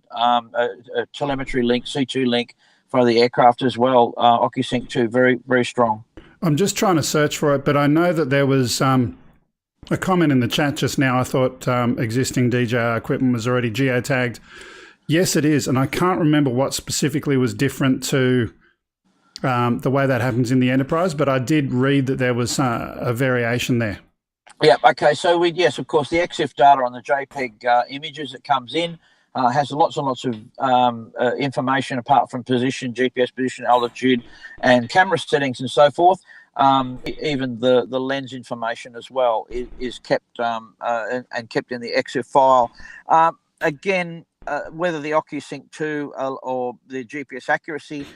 telemetry link, C2 link for the aircraft as well. OcuSync 2, very, very strong. I'm just trying to search for it, but I know that there was a comment in the chat just now. I thought existing DJI equipment was already geotagged. Yes, it is, and I can't remember what specifically was different to the way that happens in the Enterprise, but I did read that there was a variation there. Yeah, okay, so yes, of course, the EXIF data on the JPEG images that comes in has lots and lots of information apart from position, GPS position, altitude, and camera settings and so forth. Even the lens information as well is kept and kept in the EXIF file. Again, whether the OcuSync 2 or the GPS accuracy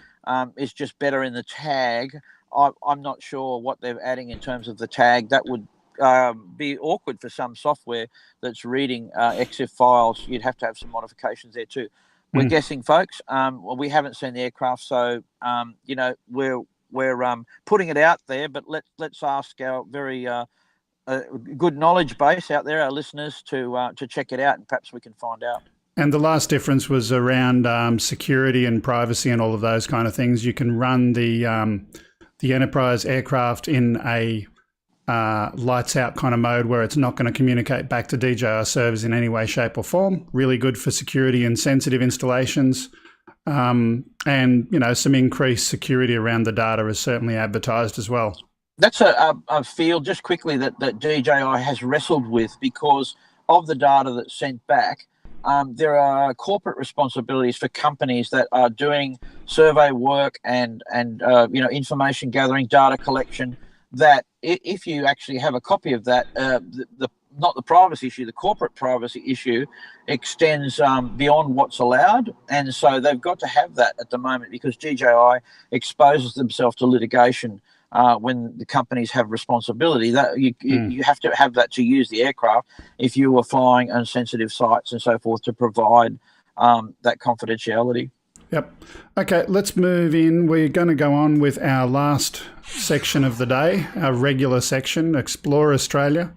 is just better in the tag, I'm not sure what they're adding in terms of the tag. That would be awkward for some software that's reading EXIF files. You'd have to have some modifications there too. We're guessing, folks. Well, we haven't seen the aircraft, so we're putting it out there. But let's ask our very good knowledge base out there, our listeners, to check it out, and perhaps we can find out. And the last difference was around security and privacy and all of those kind of things. You can run the Enterprise aircraft in a lights out kind of mode where it's not going to communicate back to DJI servers in any way, shape or form. Really good for security and sensitive installations. And, some increased security around the data is certainly advertised as well. That's a field, just quickly, that DJI has wrestled with because of the data that's sent back. There are corporate responsibilities for companies that are doing survey work and information gathering, data collection, that if you actually have a copy of that, not the privacy issue, the corporate privacy issue extends beyond what's allowed. And so they've got to have that at the moment because DJI exposes themselves to litigation when the companies have responsibility. That you have to have that to use the aircraft if you were flying on sensitive sites and so forth to provide that confidentiality. Yep. Okay, let's move in. We're going to go on with our last section of the day, our regular section, Explore Australia.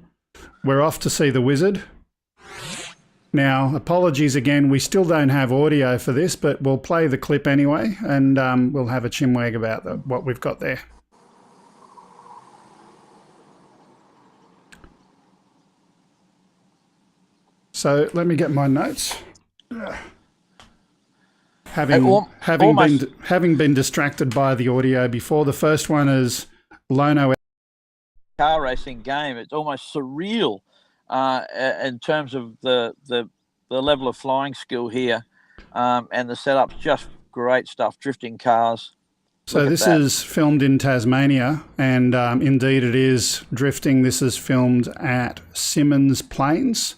We're off to see the wizard. Now, apologies again, we still don't have audio for this, but we'll play the clip anyway, and we'll have a chinwag about what we've got there. So let me get my notes. Having been distracted by the audio before, the first one is Lono. Car racing game. It's almost surreal in terms of the level of flying skill here, and the setup's just great stuff. Drifting cars. So this is filmed in Tasmania, and indeed it is drifting. This is filmed at Simmons Plains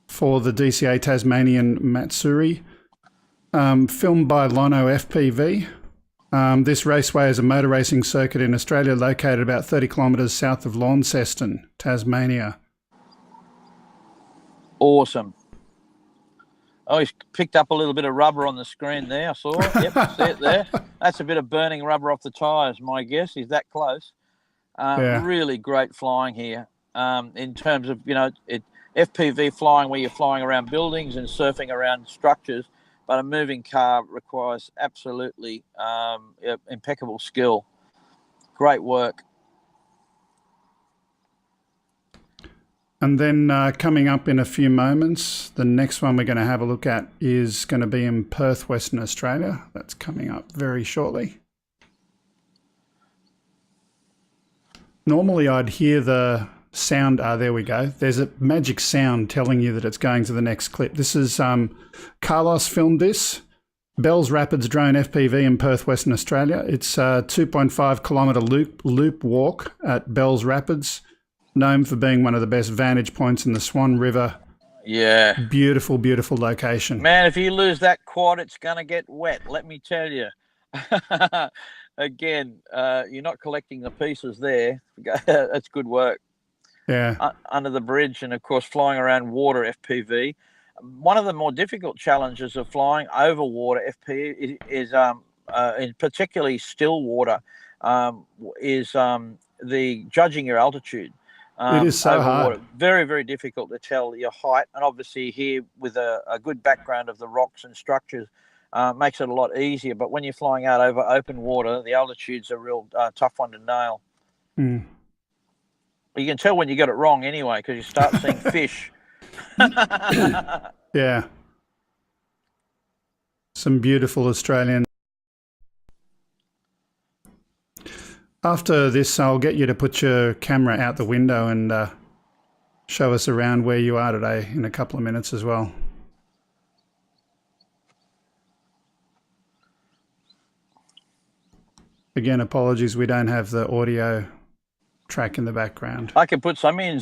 for the DCA Tasmanian Matsuri. Filmed by Lono FPV. This raceway is a motor racing circuit in Australia located about 30 kilometres south of Launceston, Tasmania. Awesome. Oh, he's picked up a little bit of rubber on the screen there, I saw. Yep, see it there. That's a bit of burning rubber off the tyres, my guess. He's that close. Really great flying here in terms of, FPV flying where you're flying around buildings and surfing around structures. But a moving car requires absolutely impeccable skill. Great work. And then coming up in a few moments, the next one we're going to have a look at is going to be in Perth, Western Australia. That's coming up very shortly. Normally I'd hear the sound. There we go. There's a magic sound telling you that it's going to the next clip. This is Carlos filmed this. Bells Rapids drone FPV in Perth, Western Australia. It's a 2.5 kilometre loop walk at Bells Rapids, known for being one of the best vantage points in the Swan River. Yeah. Beautiful, beautiful location. Man, if you lose that quad, it's going to get wet, let me tell you. Again, you're not collecting the pieces there. That's good work. Yeah. Under the bridge, and of course flying around water FPV. One of the more difficult challenges of flying over water FPV is in particularly still water, is the judging your altitude. It is so hard. Water. Very, very difficult to tell your height, and obviously here with a good background of the rocks and structures makes it a lot easier. But when you're flying out over open water, the altitude's a real tough one to nail. Mm. You can tell when you got it wrong anyway, because you start seeing fish. Yeah. Some beautiful Australian. After this, I'll get you to put your camera out the window and show us around where you are today in a couple of minutes as well. Again, apologies, we don't have the audio track in the background. I can put some in.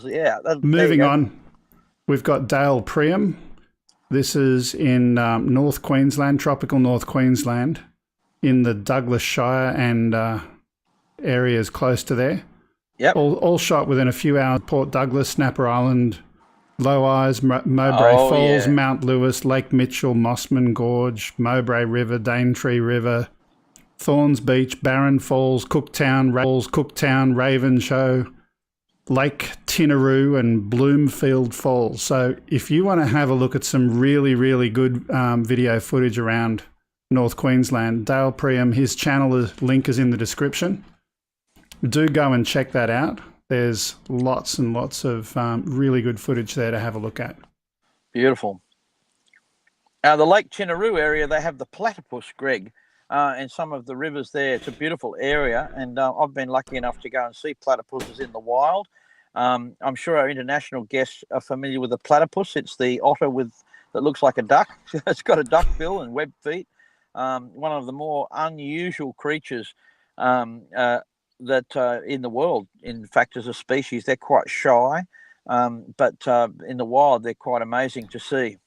Yeah. Moving on, we've got Dale Priam. This is in North Queensland, tropical North Queensland. in the Douglas Shire and areas close to there. Yep. All shot within a few hours. Port Douglas, Snapper Island, Low Eyes, Mowbray Falls, yeah. Mount Lewis, Lake Mitchell, Mossman Gorge, Mowbray River, Daintree River, Thorns Beach, Barron Falls, Cooktown, Raven Show, Lake Tinaroo and Bloomfield Falls. So if you want to have a look at some really, really good video footage around North Queensland, Dale Priam, his channel link is in the description. Do go and check that out. There's lots and lots of really good footage there to have a look at. Beautiful. The Lake Tinaroo area, they have the platypus, Greg, and some of the rivers there. It's a beautiful area, and I've been lucky enough to go and see platypuses in the wild. I'm sure our international guests are familiar with the platypus. It's the otter that looks like a duck. It's got a duck bill and webbed feet. One of the more unusual creatures that in the world. In fact, as a species, they're quite shy, but in the wild, they're quite amazing to see.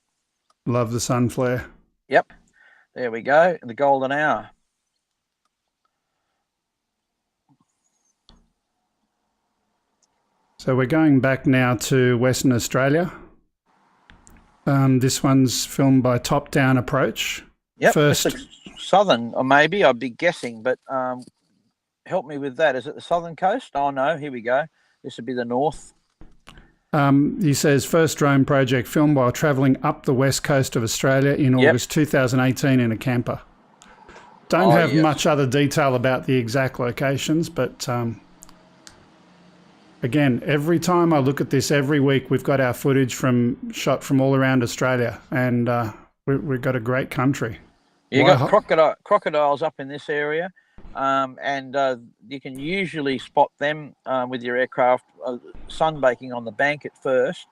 Love the sun flare. Yep. There we go. The golden hour. So we're going back now to Western Australia. This one's filmed by Top Down Approach. Yep. First, southern, or maybe I'd be guessing, but help me with that. Is it the southern coast? Oh, no. Here we go. This would be the north. He says, first drone project filmed while travelling up the west coast of Australia in August 2018 in a camper. Don't have much other detail about the exact locations, but again, every time I look at this every week, we've got our footage shot from all around Australia, and we've got a great country. You've got crocodiles up in this area. And you can usually spot them with your aircraft sunbaking on the bank at first,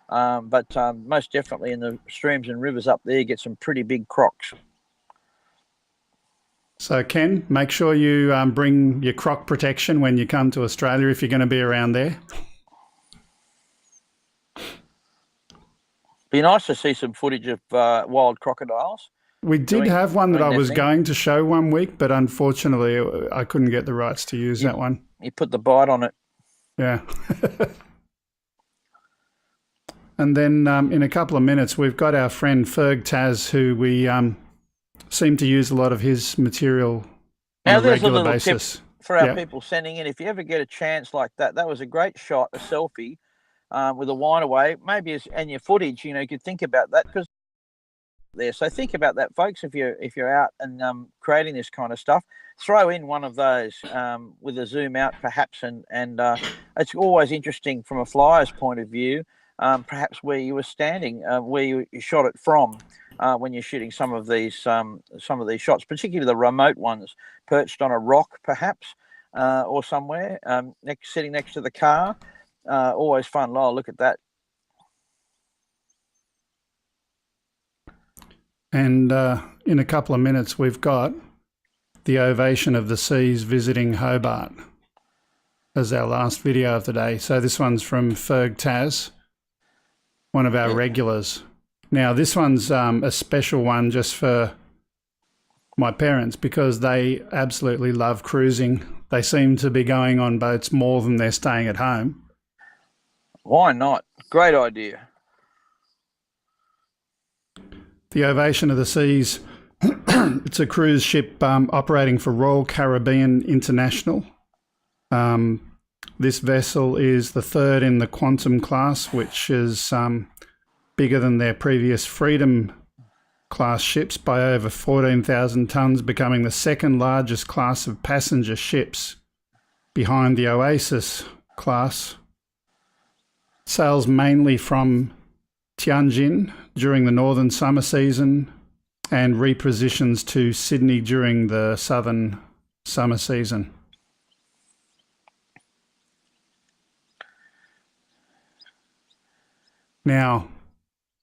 but most definitely in the streams and rivers up there, you get some pretty big crocs. So, Ken, make sure you bring your croc protection when you come to Australia if you're going to be around there. Be nice to see some footage of wild crocodiles. We did have one that I was going to show one week, but unfortunately I couldn't get the rights to use that one. You put the bite on it. Yeah. And then in a couple of minutes, we've got our friend Ferg Taz, who we seem to use a lot of his material on a regular basis. Tip for our people sending in. If you ever get a chance like that, that was a great shot, a selfie with a wind away, maybe and your footage, you could think about that because there. So think about that, folks. If you're out and creating this kind of stuff, throw in one of those with a zoom out, perhaps, and it's always interesting from a flyer's point of view, perhaps where you were standing, where you shot it from when you're shooting some of these shots, particularly the remote ones, perched on a rock, perhaps, or somewhere sitting next to the car. Always fun. Oh, look at that. And in a couple of minutes, we've got the Ovation of the Seas visiting Hobart as our last video of the day. So this one's from Ferg Taz, one of our regulars. Now, this one's a special one just for my parents because they absolutely love cruising. They seem to be going on boats more than they're staying at home. Why not? Great idea. The Ovation of the Seas, it's a cruise ship operating for Royal Caribbean International. This vessel is the third in the Quantum class, which is bigger than their previous Freedom class ships by over 14,000 tonnes, becoming the second largest class of passenger ships behind the Oasis class. Sails mainly from Tianjin during the northern summer season and repositions to Sydney during the southern summer season. Now,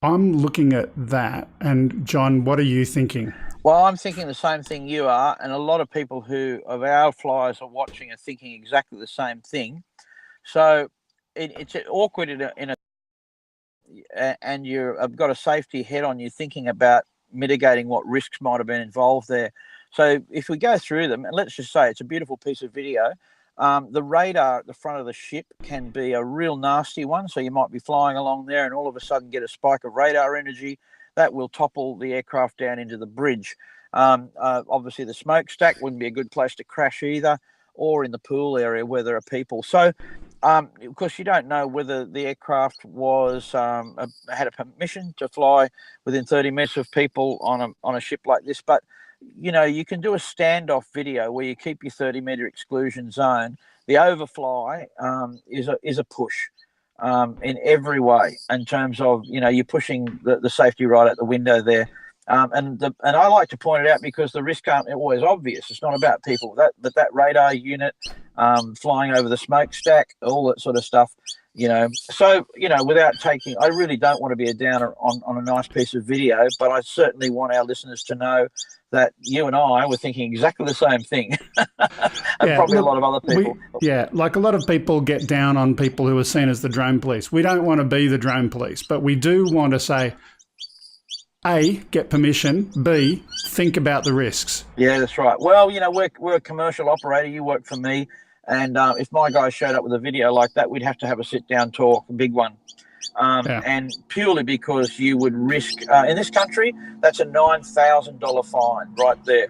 I'm looking at that, and John, what are you thinking? Well, I'm thinking the same thing you are, and a lot of people who of our flyers are watching are thinking exactly the same thing. So it's awkward in a and you've got a safety head on you thinking about mitigating what risks might have been involved there. So if we go through them, and let's just say it's a beautiful piece of video, the radar at the front of the ship can be a real nasty one. So you might be flying along there and all of a sudden get a spike of radar energy that will topple the aircraft down into the bridge. Obviously, the smokestack wouldn't be a good place to crash either, or in the pool area where there are people. So, of course, you don't know whether the aircraft was had a permission to fly within 30 minutes of people on a ship like this. But you can do a standoff video where you keep your 30-meter exclusion zone. The overfly is a push in every way, in terms of you're pushing the safety right out the window there. And I like to point it out because the risks aren't always obvious. It's not about people. That radar unit flying over the smokestack, all that sort of stuff. So without taking, I really don't want to be a downer on a nice piece of video, but I certainly want our listeners to know that you and I were thinking exactly the same thing, and probably a lot of other people. Like a lot of people get down on people who are seen as the drone police. We don't want to be the drone police, but we do want to say, A, get permission, B, think about the risks. Yeah, that's right. Well, we're a commercial operator. You work for me. And if my guy showed up with a video like that, we'd have to have a sit-down talk, a big one. And purely because you would risk, in this country, that's a $9,000 fine right there.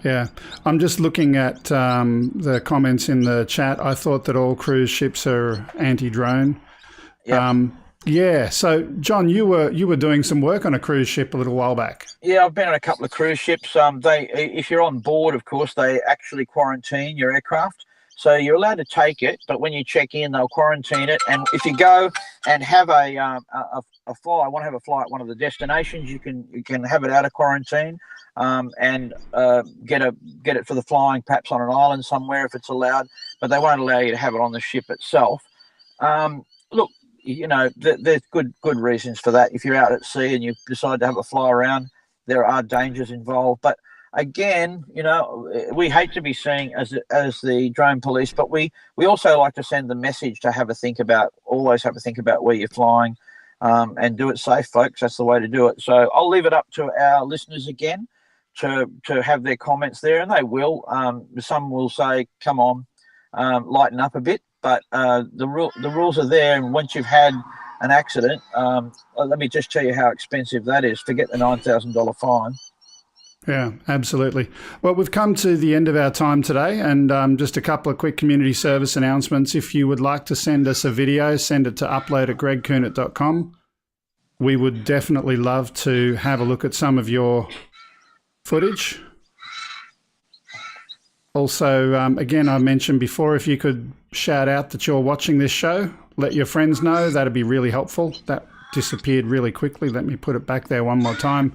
Yeah. I'm just looking at the comments in the chat. I thought that all cruise ships are anti-drone. Yeah. So, John, you were doing some work on a cruise ship a little while back. Yeah, I've been on a couple of cruise ships. If you're on board, of course, they actually quarantine your aircraft. So you're allowed to take it, but when you check in, they'll quarantine it. And if you go and have a fly, want to have a fly at one of the destinations, you can have it out of quarantine and get it for the flying, perhaps on an island somewhere if it's allowed. But they won't allow you to have it on the ship itself. Look, there's good reasons for that. If you're out at sea and you decide to have a fly around, there are dangers involved. But again, we hate to be seen as the drone police, but we also like to send the message to always have a think about where you're flying, and do it safe, folks. That's the way to do it. So I'll leave it up to our listeners again to have their comments there, and they will. Some will say, "Come on, lighten up a bit," but the rules are there. And once you've had an accident, let me just tell you how expensive that is. Forget the $9,000 fine. Yeah, absolutely. Well, we've come to the end of our time today, and just a couple of quick community service announcements. If you would like to send us a video, send it to upload@gregkuhnert.com. We would definitely love to have a look at some of your footage. Also, again, I mentioned before, if you could shout out that you're watching this show, let your friends know, that'd be really helpful. That disappeared really quickly. Let me put it back there one more time.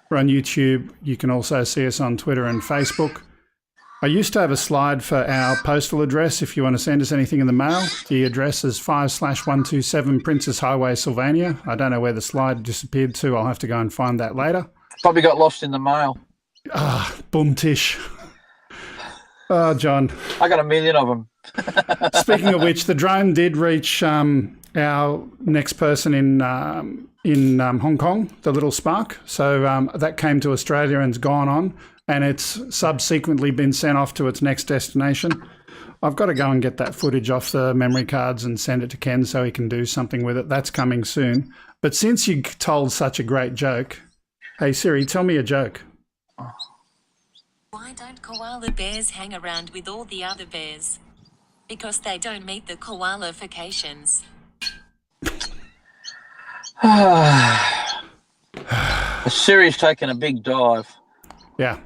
We're on YouTube. You can also see us on Twitter and Facebook. I used to have a slide for our postal address if you want to send us anything in the mail. The address is 5/127 Princess Highway, Sylvania. I don't know where the slide disappeared to. I'll have to go and find that later. Probably got lost in the mail. Boom tish. Oh, John. I got 1 million of them. Speaking of which, the drone did reach our next person in Hong Kong, the little Spark. So that came to Australia and's gone on, and it's subsequently been sent off to its next destination. I've got to go and get that footage off the memory cards and send it to Ken so he can do something with it. That's coming soon. But since you told such a great joke, hey Siri, tell me a joke. Why don't koala bears hang around with all the other bears? Because they don't meet the koalifications. Siri's taken a big dive. Yeah.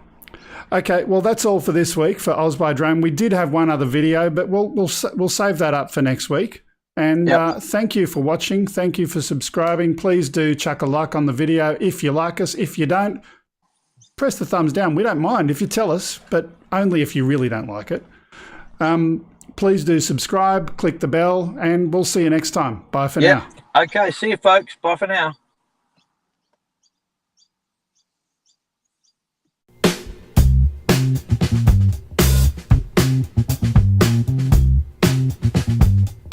Okay, well, that's all for this week for Oz by Drone. We did have one other video, but we'll save that up for next week. And thank you for watching. Thank you for subscribing. Please do chuck a like on the video if you like us. If you don't, press the thumbs down. We don't mind if you tell us, but only if you really don't like it. Please do subscribe, click the bell, and we'll see you next time. Bye for now. Okay, see you, folks. Bye for now.